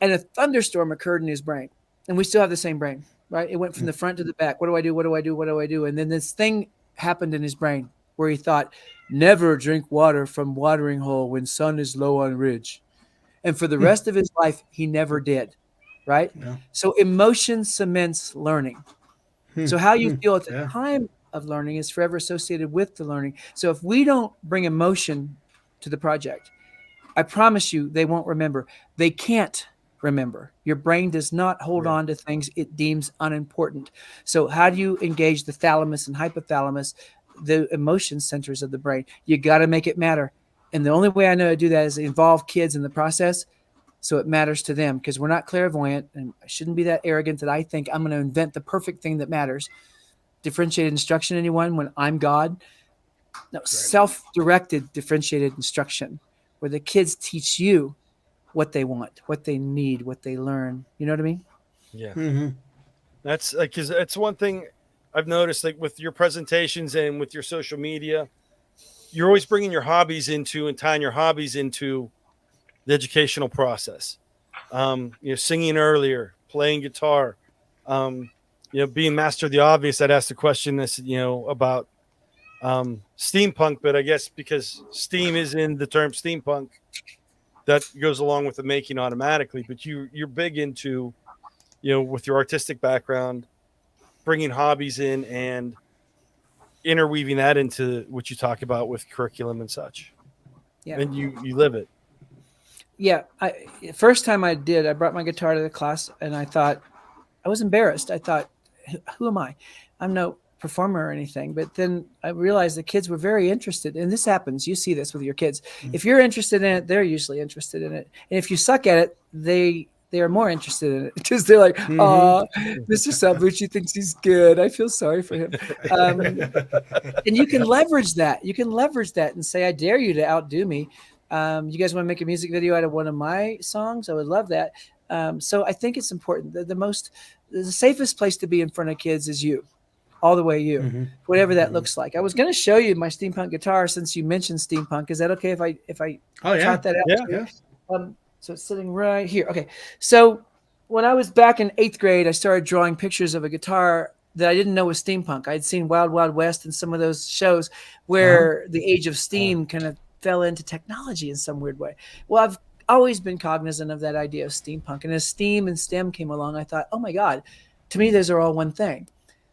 and a thunderstorm occurred in his brain. And we still have the same brain, right? It went from the front to the back. What do I do? What do I do? What do I do? And then this thing happened in his brain where he thought, never drink water from watering hole when sun is low on ridge. And for the rest of his life, he never did, right? Yeah. So emotion cements learning. So how you feel at the time of learning is forever associated with the learning. So if we don't bring emotion to the project, I promise you they won't remember. They can't remember. Your brain does not hold on to things it deems unimportant. So how do you engage the thalamus and hypothalamus, the emotion centers of the brain? You got to make it matter. And the only way I know to do that is involve kids in the process so it matters to them, because we're not clairvoyant, and I shouldn't be that arrogant that I think I'm going to invent the perfect thing that matters. Differentiated instruction, anyone, when I'm God? No, self-directed differentiated instruction, where the kids teach you what they want, what they need, what they learn. You know what I mean? Yeah. That's like, because it's one thing I've noticed, like with your presentations and with your social media, you're always bringing your hobbies into and tying your hobbies into the educational process. Singing earlier, playing guitar, being master of the obvious. I'd ask the question this, about steampunk, but I guess because steam is in the term steampunk, that goes along with the making automatically. But you're big into, with your artistic background, bringing hobbies in and interweaving that into what you talk about with curriculum and such. Yeah. And you live it. Yeah. First time I brought my guitar to the class, and I thought, I was embarrassed. I thought, who am I? I'm no performer or anything. But then I realized the kids were very interested. And this happens. You see this with your kids. If you're interested in it, they're usually interested in it. And if you suck at it, they are more interested in it, because they're like, "Oh, Mr. Salvucci thinks he's good. I feel sorry for him." And you can leverage that. You can leverage that and say, "I dare you to outdo me. You guys want to make a music video out of one of my songs? I would love that." So I think it's important. The safest place to be in front of kids is you, all the way you, whatever that looks like. I was going to show you my steampunk guitar since you mentioned steampunk. Is that okay if I trot that out? Yeah. So it's sitting right here. Okay. So when I was back in 8th grade, I started drawing pictures of a guitar that I didn't know was steampunk. I'd seen Wild Wild West and some of those shows where the age of steam kind of fell into technology in some weird way. Well, I've always been cognizant of that idea of steampunk. And as steam and STEM came along, I thought, oh my God, to me, those are all one thing.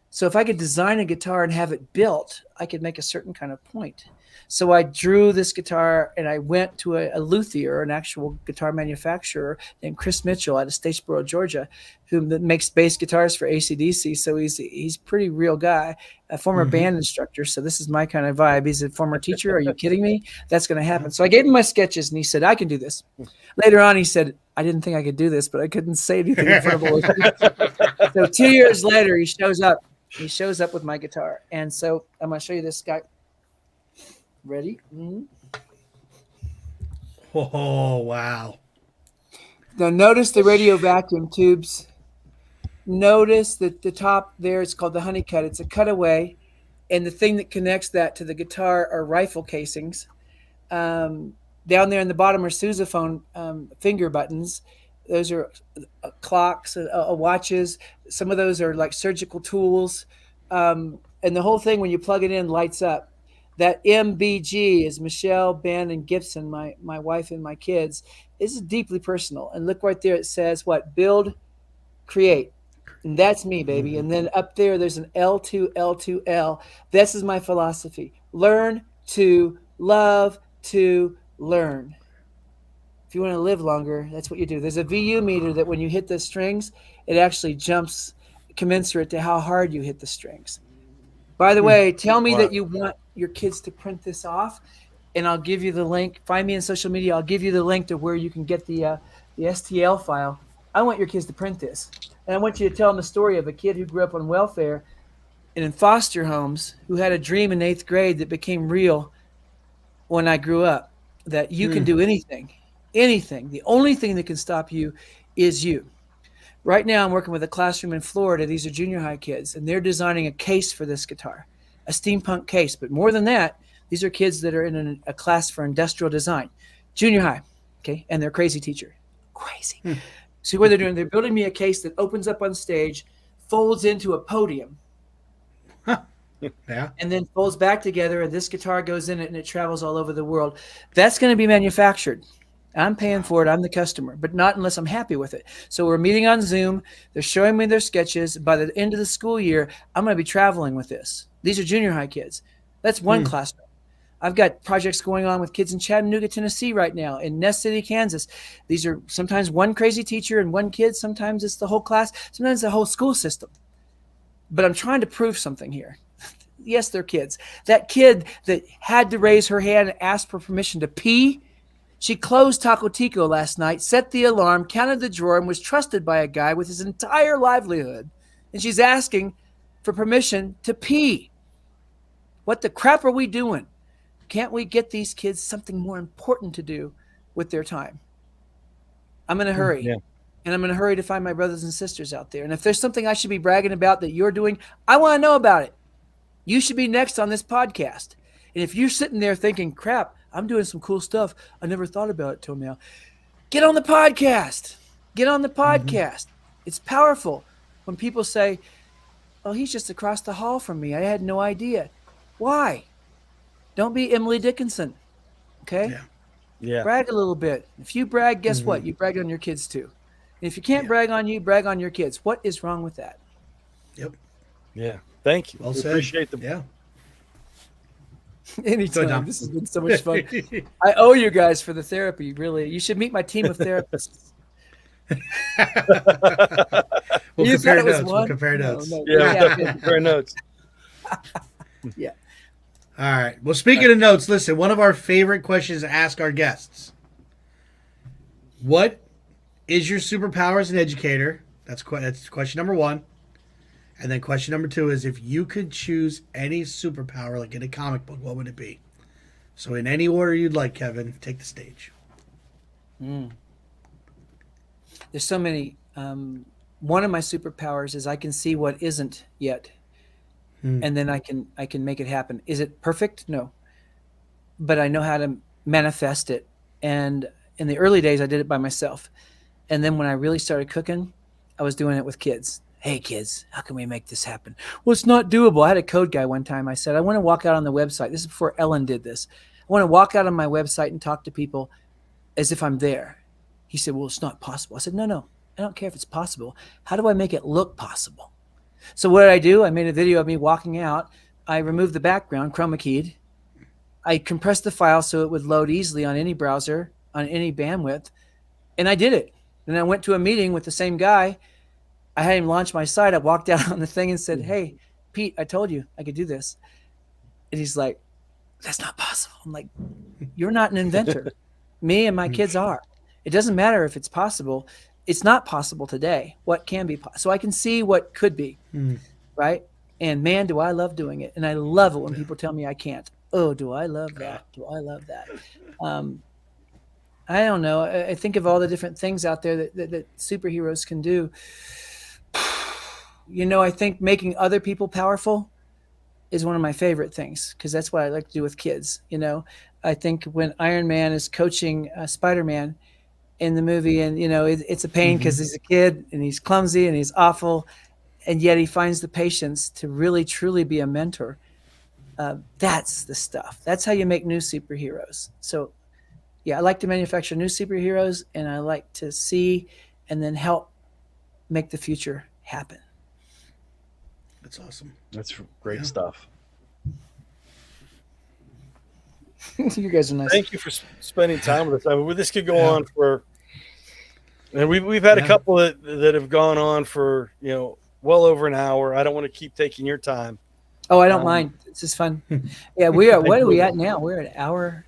So if I could design a guitar and have it built, I could make a certain kind of point. So I drew this guitar, and I went to a luthier, an actual guitar manufacturer named Chris Mitchell out of Statesboro, Georgia, who makes bass guitars for AC/DC. So he's a pretty real guy, a former band instructor. So this is my kind of vibe. He's a former teacher. Are you kidding me? That's going to happen. So I gave him my sketches, and he said, "I can do this." Later on, he said, "I didn't think I could do this, but I couldn't say anything in front of him." So 2 years later, he shows up. He shows up with my guitar. And so I'm going to show you this guy. Ready? Oh, wow. Now notice the radio vacuum tubes. Notice that the top there, it's called the Honeycutt. It's a cutaway. And the thing that connects that to the guitar are rifle casings. Down there in the bottom are sousaphone finger buttons. Those are clocks, watches. Some of those are like surgical tools. And the whole thing, when you plug it in, lights up. That MBG is Michelle, Ben, and Gibson, my wife and my kids. This is deeply personal. And look right there, it says what? Build, create. And that's me, baby. And then up there, there's an L2, L2, L. This is my philosophy. Learn to love to learn. If you want to live longer, that's what you do. There's a VU meter that when you hit the strings, it actually jumps commensurate to how hard you hit the strings. By the way, tell me that you want your kids to print this off, and I'll give you the link. Find me on social media. I'll give you the link to where you can get the STL file. I want your kids to print this. And I want you to tell them the story of a kid who grew up on welfare and in foster homes who had a dream in 8th grade that became real when I grew up, that you can do anything. Anything. The only thing that can stop you is you. Right now, I'm working with a classroom in Florida. These are junior high kids, and they're designing a case for this guitar, a steampunk case. But more than that, these are kids that are in a class for industrial design, junior high, okay, and their crazy teacher. Crazy. See what they're doing? They're building me a case that opens up on stage, folds into a podium, Yeah. and then folds back together, and this guitar goes in it, and it travels all over the world. That's going to be manufactured. I'm paying for it. I'm the customer, but not unless I'm happy with it. So we're meeting on Zoom. They're showing me their sketches. By the end of the school year, I'm going to be traveling with this. These are junior high kids. That's one classroom. I've got projects going on with kids in Chattanooga, Tennessee right now, in Nest City, Kansas. These are sometimes one crazy teacher and one kid. Sometimes it's the whole class. Sometimes the whole school system. But I'm trying to prove something here. Yes, they're kids. That kid that had to raise her hand and ask for permission to pee, she closed Taco Tico last night, set the alarm, counted the drawer, and was trusted by a guy with his entire livelihood. And she's asking for permission to pee. What the crap are we doing? Can't we get these kids something more important to do with their time? I'm in a hurry. Yeah. And I'm in a hurry to find my brothers and sisters out there. And if there's something I should be bragging about that you're doing, I want to know about it. You should be next on this podcast. And if you're sitting there thinking, crap, I'm doing some cool stuff, I never thought about it till now, get on the podcast. Get on the podcast. It's powerful when people say, oh, he's just across the hall from me. I had no idea. Why? Don't be Emily Dickinson. Okay? Yeah. Yeah. Brag a little bit. If you brag, guess what? You brag on your kids too. And if you can't brag on you, brag on your kids. What is wrong with that? Yep. Yeah. Thank you. Well We said. appreciate the Yeah. Anytime. Tom. This has been so much fun. I owe you guys for the therapy, really. You should meet my team of therapists. We'll You thought compare it was notes. We'll one? compare No, notes. no. Yeah. Yeah. Compare notes. Yeah. All right. Well, speaking of notes, listen, one of our favorite questions to ask our guests. What is your superpower as an educator? That's question number one. And then question number two is, if you could choose any superpower, like in a comic book, what would it be? So in any order you'd like, Kevin, take the stage. There's so many. One of my superpowers is I can see what isn't yet, and then I can make it happen. Is it perfect? No, but I know how to manifest it. And in the early days, I did it by myself, and then when I really started cooking, I was doing it with kids. Hey kids, how can we make this happen? Well, it's not doable. I had a code guy one time. I said, I want to walk out on the website. This is before Ellen did this. I want to walk out on my website and talk to people as if I'm there. He said, well, it's not possible. I said, no, I don't care if it's possible. How do I make it look possible? So what did I do? I made a video of me walking out. I removed the background, chroma keyed. I compressed the file so it would load easily on any browser, on any bandwidth. And I did it. Then I went to a meeting with the same guy. I had him launch my site. I walked out on the thing and said, hey, Pete, I told you I could do this. And he's like, that's not possible. I'm like, you're not an inventor. Me and my kids are. It doesn't matter if it's possible. It's not possible today. What can be possible? So I can see what could be, right? And man, do I love doing it. And I love it when people tell me I can't. Oh, do I love that? Do I love that? I don't know. I think of all the different things out there that superheroes can do. You know, I think making other people powerful is one of my favorite things, because that's what I like to do with kids. You know, I think when Iron Man is coaching Spider-Man in the movie, and it's a pain because he's a kid and he's clumsy and he's awful, and yet he finds the patience to really truly be a mentor. That's the stuff. That's how you make new superheroes. So yeah, I like to manufacture new superheroes, and I like to see and then help make the future happen. That's awesome. That's great stuff. You guys are nice. Thank you for spending time with us. I mean, this could go on for, and we've had a couple that have gone on for well over an hour. I don't want to keep taking your time. Oh, I don't mind. It's just fun. Yeah, we are. What are we at now? We're at hour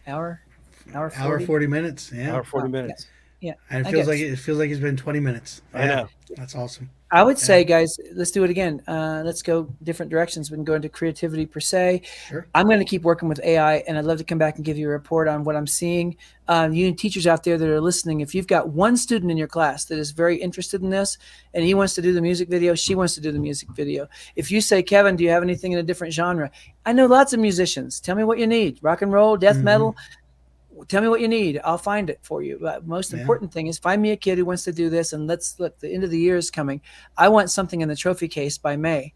40 minutes. Yeah, hour 40 minutes. Yeah, and it feels like it's been 20 minutes. I know. That's awesome. I would say, guys, let's do it again. Let's go different directions. We can go into creativity per se. Sure. I'm going to keep working with AI, and I'd love to come back and give you a report on what I'm seeing. You teachers out there that are listening, if you've got one student in your class that is very interested in this, and he wants to do the music video, she wants to do the music video. If you say, Kevin, do you have anything in a different genre? I know lots of musicians. Tell me what you need. Rock and roll, death metal. Tell me what you need. I'll find it for you. But most important thing is find me a kid who wants to do this. And let's look, the end of the year is coming. I want something in the trophy case by May.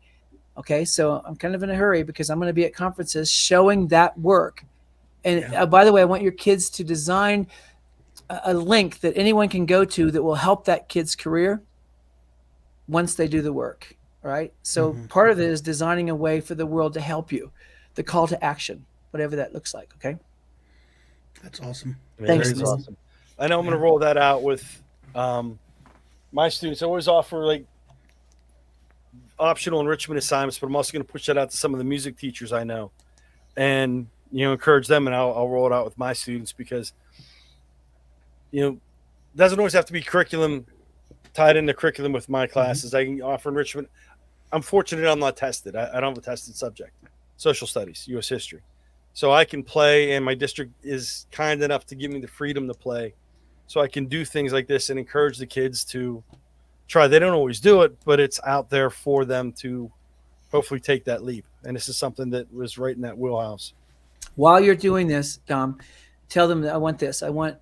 Okay. So I'm kind of in a hurry because I'm going to be at conferences showing that work. And by the way, I want your kids to design a link that anyone can go to that will help that kid's career once they do the work. All right. So part of it is designing a way for the world to help you, the call to action, whatever that looks like. Okay. That's awesome. Thanks. That's awesome. I know I'm going to roll that out with my students. I always offer like optional enrichment assignments, but I'm also going to push that out to some of the music teachers I know, and encourage them. And I'll roll it out with my students because it doesn't always have to be curriculum tied into curriculum with my classes. I can offer enrichment. I'm fortunate I'm not tested. I don't have a tested subject, social studies, U.S. history. So I can play, and my district is kind enough to give me the freedom to play. So I can do things like this and encourage the kids to try. They don't always do it, but it's out there for them to hopefully take that leap. And this is something that was right in that wheelhouse. While you're doing this, Dom, tell them that I want this. I want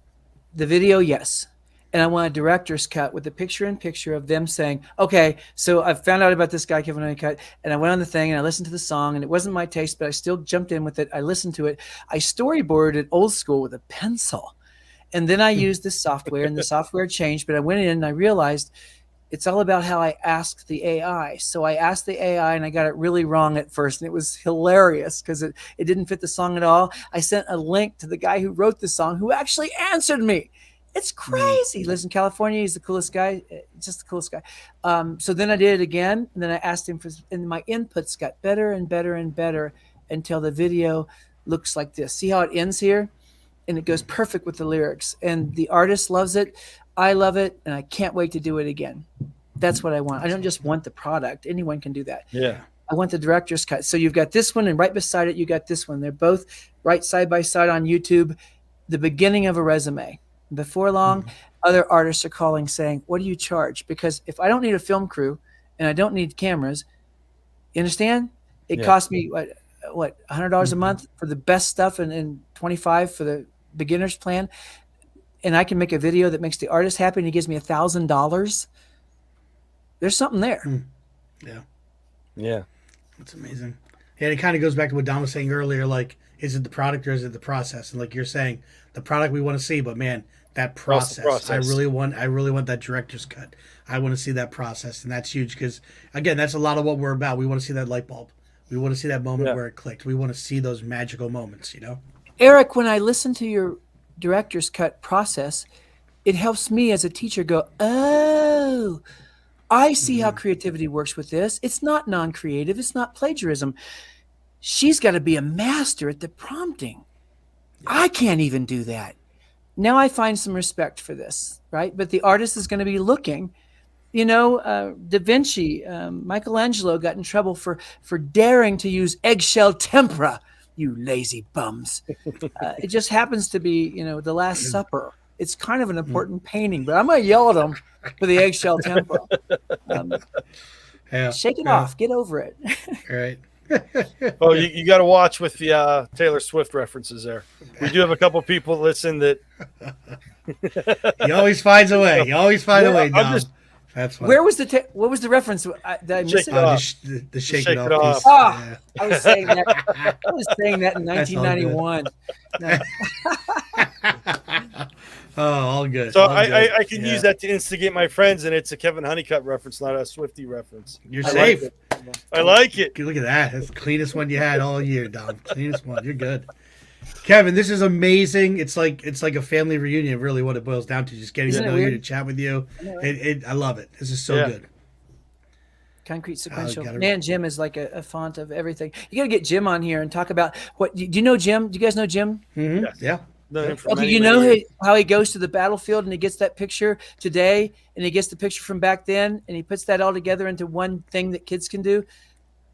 the video, yes. And I want a director's cut with a picture-in-picture of them saying, okay, so I found out about this guy, Kevin Honeycutt, and I went on the thing and I listened to the song, and it wasn't my taste, but I still jumped in with it. I listened to it. I storyboarded it old school with a pencil. And then I used this software, and the software changed, but I went in and I realized it's all about how I asked the AI. So I asked the AI, and I got it really wrong at first, and it was hilarious because it didn't fit the song at all. I sent a link to the guy who wrote the song who actually answered me. It's crazy. He lives in California. He's the coolest guy, just the coolest guy. So then I did it again, and then I asked him and my inputs got better and better and better until the video looks like this. See how it ends here? And it goes perfect with the lyrics. And the artist loves it. I love it, and I can't wait to do it again. That's what I want. I don't just want the product. Anyone can do that. Yeah. I want the director's cut. So you've got this one, and right beside it, you got this one. They're both right side by side on YouTube, the beginning of a resume. Before long, other artists are calling saying, what do you charge? Because if I don't need a film crew and I don't need cameras, you understand? It costs me what $100 a month for the best stuff and $25 for the beginner's plan. And I can make a video that makes the artist happy and he gives me $1,000. There's something there. Yeah. Yeah. That's amazing. Yeah, it kind of goes back to what Don was saying earlier, like, is it the product or is it the process? And like you're saying, the product we want to see, but man, that process. I really want that director's cut. I want to see that process, and that's huge because again, that's a lot of what we're about. We want to see that light bulb. We want to see that moment where it clicked. We want to see those magical moments, Eric, when I listen to your director's cut process, it helps me as a teacher go, oh, I see how creativity works with this. It's not non-creative. It's not plagiarism. She's got to be a master at the prompting. I can't even do that. Now I find some respect for this, right? But the artist is going to be looking. Da Vinci, Michelangelo got in trouble for daring to use eggshell tempera. You lazy bums. It just happens to be, the Last Supper. It's kind of an important painting, but I'm going to yell at them for the eggshell tempera. Shake it off. Get over it. All right. Oh, you got to watch with the Taylor Swift references there. We do have a couple people listen that. He always finds a way. He always finds a way, I'm Dom. just- That's funny. Where was what was the reference? Did I miss Shake it? it off. The shake Shake it it off off. piece. Ah, Yeah. I was saying that. I was saying that in That's all good. 1991. No. Oh, all good. So all good. I can Yeah. use that to instigate my friends, and it's a Kevin Honeycutt reference, not a Swifty reference. You're I safe. like I like it. Look at that. That's the cleanest one you had all year, Dom. Cleanest one. You're good. Kevin, this is amazing. It's like a family reunion, really, what it boils down to. Just getting Isn't to it know you, weird? to chat with you. I know, right? I love it. This is so Yeah. good. Concrete sequential. gotta- Man, Jim is like a font of everything. You got to get Jim on here and talk about what. Do you know Jim? Do you guys know Jim? Mm-hmm. Yes. Yeah. Known him for Okay, many, you many know years. how he goes to the battlefield and he gets that picture today and he gets the picture from back then and he puts that all together into one thing that kids can do.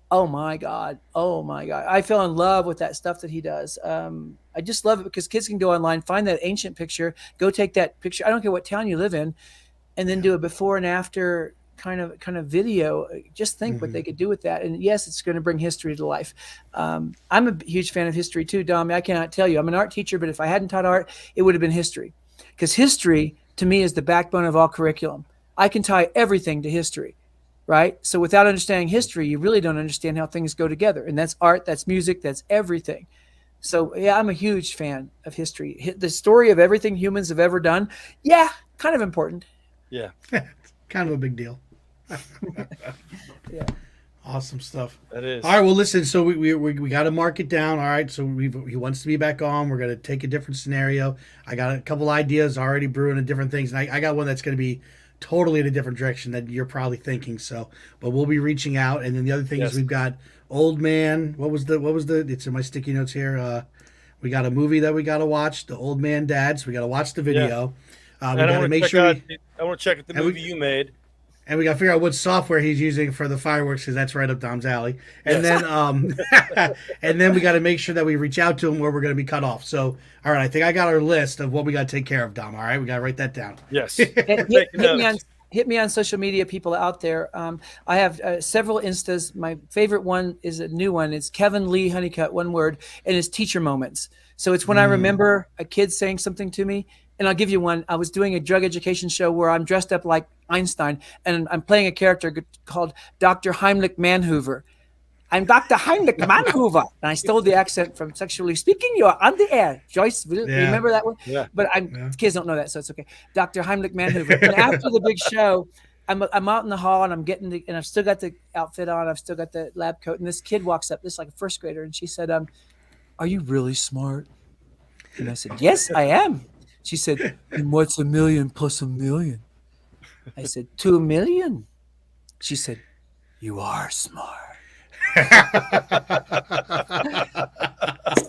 Oh my God. Oh my God. I fell in love with that stuff that he does. I just love it because kids can go online, find that ancient picture, go take that picture. I don't care what town you live in, and then do a before and after kind of video. Just think what they could do with that. And yes, it's going to bring history to life. I'm a huge fan of history too, Dom. I cannot tell you. I'm an art teacher, but if I hadn't taught art, it would have been history. Because history, to me, is the backbone of all curriculum. I can tie everything to history, right? So without understanding history, you really don't understand how things go together. And that's art, that's music, that's everything. So yeah, I'm a huge fan of history. The story of everything humans have ever done, yeah, kind of important. Yeah. Kind of a big deal. Yeah. Awesome stuff. That is. All right, well, listen. So we got to mark it down. All right, so he wants to be back on. We're gonna take a different scenario. I got a couple ideas already brewing of different things, and I got one that's gonna be totally in a different direction that you're probably thinking. So, but we'll be reaching out, and then the other thing Yes. is we've got Old Man. What was the? It's in my sticky notes here. We got a movie that we got to watch, The Old Man Dad. So we got to watch the video. We And got to make sure. I want to check out the and we- movie you made. And we got to figure out what software he's using for the fireworks because that's right up Dom's alley. And Yes. then, and then we got to make sure that we reach out to him where we're going to be cut off. So, all right, I think I got our list of what we got to take care of, Dom. All right, we got to write that down. Yes. And Take hit me on social media, people out there. I have several Instas. My favorite one is a new one. It's Kevin Lee Honeycutt, one word, and it's teacher moments. So it's when I remember a kid saying something to me. And I'll give you one. I was doing a drug education show where I'm dressed up like Einstein, and I'm playing a character called Dr. Heimlich Manhoover. I'm Dr. Heimlich Manhoover. And I stole the accent from Sexually Speaking. You're on the air. Joyce, remember that one? Yeah. But kids don't know that, so it's okay. Dr. Heimlich Manhoover. And after the big show, I'm out in the hall and I'm and I've still got the outfit on. I've still got the lab coat. And this kid walks up, this is like a first grader, and she said, "Are you really smart?" And I said, "Yes, I am." She said, "And what's a million plus a million?" I said, 2 million. She said, "You are smart."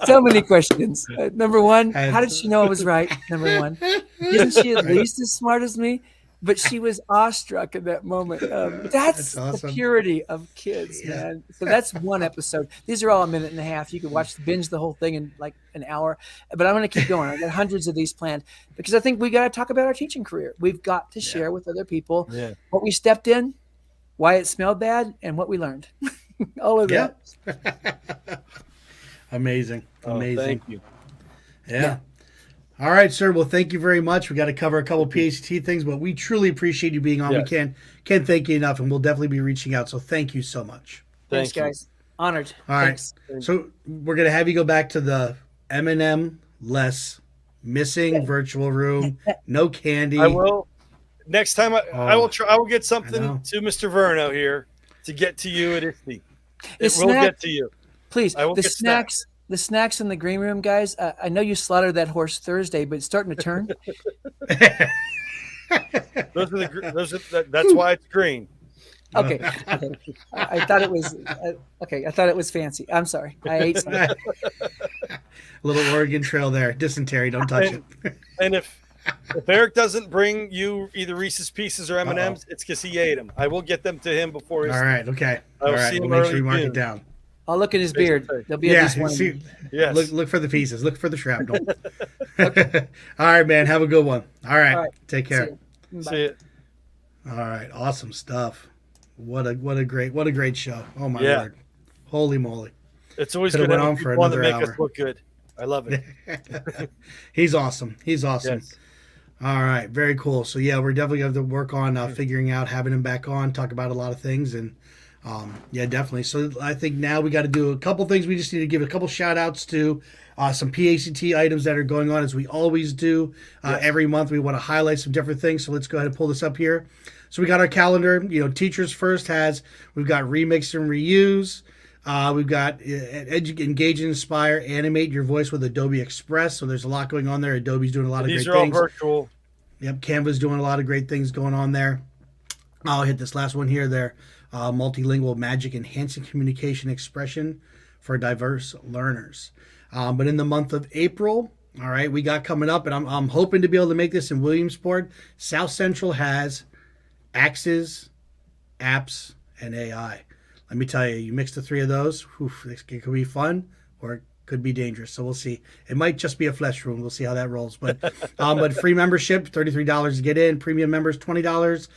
So many questions. Number one, how did she know I was right? Number one, isn't she at least as smart as me? But she was awestruck in that moment. That's awesome. the purity of kids, man. So that's one episode. These are all a minute and a half. You could binge the whole thing in like an hour. But I'm going to keep going. I've got hundreds of these planned because I think we got to talk about our teaching career. We've got to share with other people what we stepped in, why it smelled bad, and what we learned. All of that. Amazing. Amazing. Thank you. Yeah. All right, sir. Well, thank you very much. We got to cover a couple PAECT things, but we truly appreciate you being on. Yes. We can't thank you enough, and we'll definitely be reaching out. So thank you so much. Thanks, Thank you. guys. Honored. All right. Thanks. So we're gonna have you go back to the M&M less missing virtual room. No candy. I will. Next time I will try. I will get something know. to Mr. Verno here to get to you at ISTE. The It will snack- get to you. Please, I will the get snacks. The snacks in the green room, guys. I know you slaughtered that horse Thursday, but it's starting to turn. That's why it's green. Okay. I thought it was okay. I thought it was fancy. I'm sorry. I ate something. Little Oregon Trail there. Dysentery. Don't touch it. And if Eric doesn't bring you either Reese's Pieces or M&Ms, it's because he ate them. I will get them to him before his. All right. Okay. I will All right. see We'll him make sure early you mark it June. down. I'll look in his beard. There'll be at Yeah. least one. See, Yes. look for the pieces. Look for the shrapnel. All right, man. Have a good one. All right. All right. Take See care. you. Bye. See it. All right. Awesome stuff. What a great show. Oh my Yeah. word. Holy moly! It's always Could have good went having on for people on that another make us hour. look good. I love it. He's awesome. He's awesome. Yes. All right, very cool. So yeah, we're definitely going to work on figuring out having him back on, talk about a lot of things, and yeah, definitely. So I think now we got to do a couple things. We just need to give a couple shout outs to some PACT items that are going on, as we always do Yes. every month. We want to highlight some different things. So let's go ahead and pull this up here. So we got our calendar. You know, Teachers First we've got remix and reuse. We've got engage and inspire, animate your voice with Adobe Express. So there's a lot going on there. Adobe's doing a lot of These great are all things. virtual. Yep, Canva's doing a lot of great things going on there. I'll hit this last one here. There, multilingual magic enhancing communication expression for diverse learners. But in the month of April, all right, we got coming up, and I'm hoping to be able to make this in Williamsport. South Central has Axes, Apps, and AI. Let me tell you, you mix the three of those, it could be fun, or it could be dangerous. So we'll see. It might just be a flesh wound. We'll see how that rolls. But free membership, $33 to get in. Premium members, $20.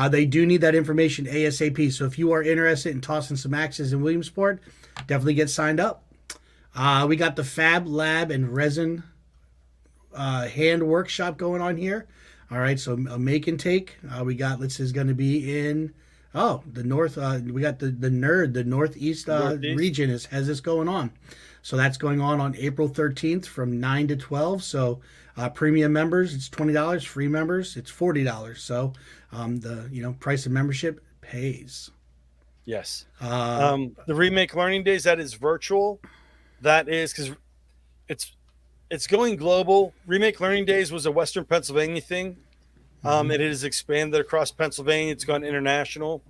They do need that information ASAP. So if you are interested in tossing some axes in Williamsport, definitely get signed up. We got the Fab Lab and Resin hand workshop going on here. All right, so a make and take. We got this is going to be in the north. We got the northeast region has this going on. So that's going on April 13th from 9 to 12. So premium members, it's $20. Free members, it's $40. So the price of membership pays. Yes. The Remake Learning Days, that is virtual. That is because it's going global. Remake Learning Days was a Western Pennsylvania thing. It has expanded across Pennsylvania. It's gone international.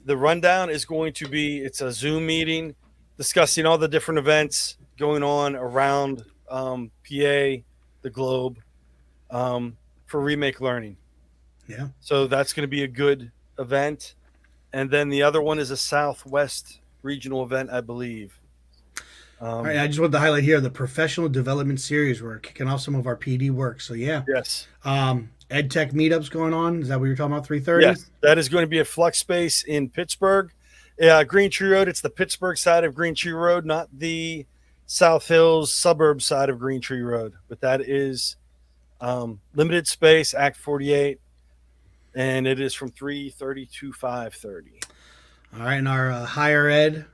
The rundown is going to be, it's a Zoom meeting discussing all the different events going on around PA, the globe, for Remake Learning. Yeah. So that's going to be a good event. And then the other one is a Southwest regional event, I believe. All right, I just want to highlight here the professional development series. We're kicking off some of our PD work. So yeah. Yes. Ed Tech meetups going on. Is that what you're talking about? 3:30. Yes, that is going to be a Flex Space in Pittsburgh. Green Tree Road. It's the Pittsburgh side of Green Tree Road, not the South Hills suburb side of Green Tree Road. But that is limited space, Act 48, and it is from 3:30 to 5:30. All right, and our higher ed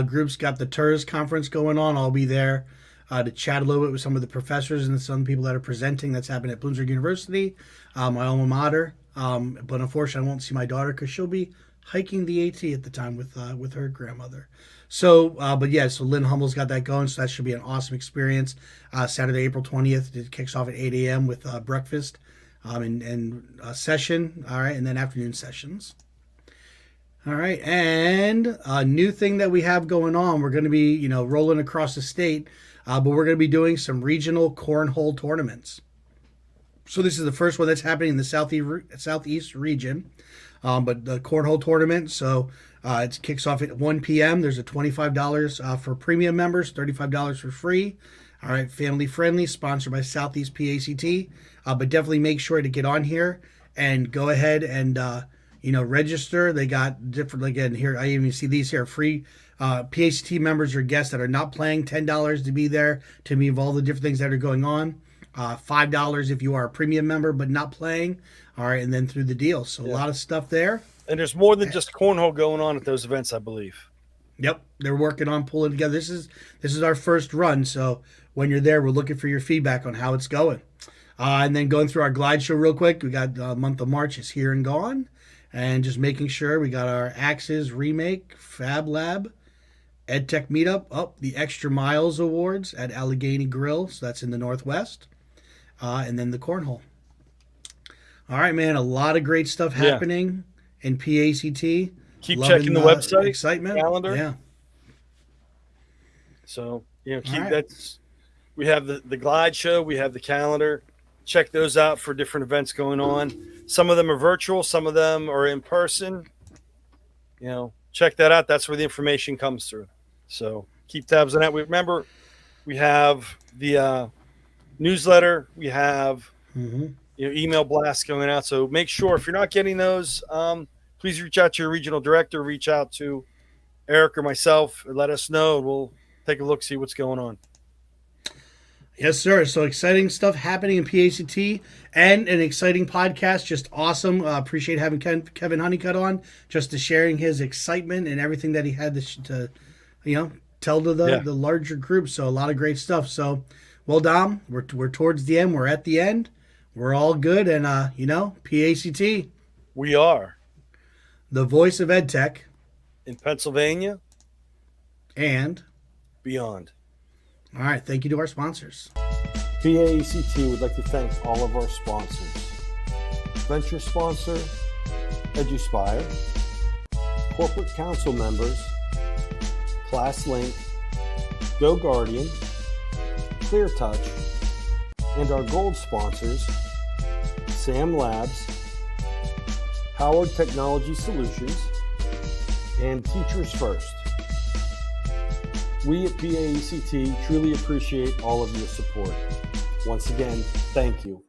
group's got the TERS conference going on. I'll be there to chat a little bit with some of the professors and some people that are presenting. That's happening at Bloomsburg University, my alma mater. But unfortunately, I won't see my daughter because she'll be hiking the AT at the time with her grandmother. So, so Lynn Humble's got that going. So that should be an awesome experience. Saturday, April 20th, it kicks off at 8 a.m. with breakfast and session. All right, and then afternoon sessions. All right, and a new thing that we have going on, we're going to be, rolling across the state, but we're going to be doing some regional cornhole tournaments. So this is the first one that's happening in the southeast region, but the cornhole tournament. So it kicks off at 1 p.m. There's a $25 for premium members, $35 for free. All right, family friendly, sponsored by Southeast PACT. But definitely make sure to get on here and go ahead and register. They got different, again, here, I even see these here, free PACT members or guests that are not playing, $10 to be there, to be involved in the different things that are going on. $5 if you are a premium member but not playing. All right, and then through the deal. So a lot of stuff there. And there's more than just cornhole going on at those events, I believe. Yep, they're working on pulling together. This is our first run, so when you're there, we're looking for your feedback on how it's going. And then going through our glide show real quick, we got month of March is here and gone. And just making sure we got our Axes Remake, Fab Lab, EdTech Meetup, the Extra Miles Awards at Allegheny Grill, so that's in the Northwest, and then the Cornhole. All right, man, a lot of great stuff happening in PACT. Keep checking the website, excitement, calendar. Yeah. So, we have the glide show, we have the calendar. Check those out for different events going on. Some of them are virtual, some of them are in person. Check that out. That's where the information comes through. So keep tabs on that. Remember, we have the newsletter. We have email blasts going out. So make sure if you're not getting those, please reach out to your regional director. Reach out to Eric or myself, let us know. We'll take a look, see what's going on. Yes, sir. So exciting stuff happening in PACT and an exciting podcast. Just awesome. Appreciate having Kevin Honeycutt on, just to sharing his excitement and everything that he had to tell to the larger group. So a lot of great stuff. So, well, Dom, we're towards the end. We're at the end. We're all good. And, PACT. We are. The voice of EdTech. In Pennsylvania. And. Beyond. All right. Thank you to our sponsors. PAECT would like to thank all of our sponsors. Venture sponsor, EduSpire. Corporate council members, ClassLink, GoGuardian, ClearTouch, and our gold sponsors, Sam Labs, Howard Technology Solutions, and Teachers First. We at PAECT truly appreciate all of your support. Once again, thank you.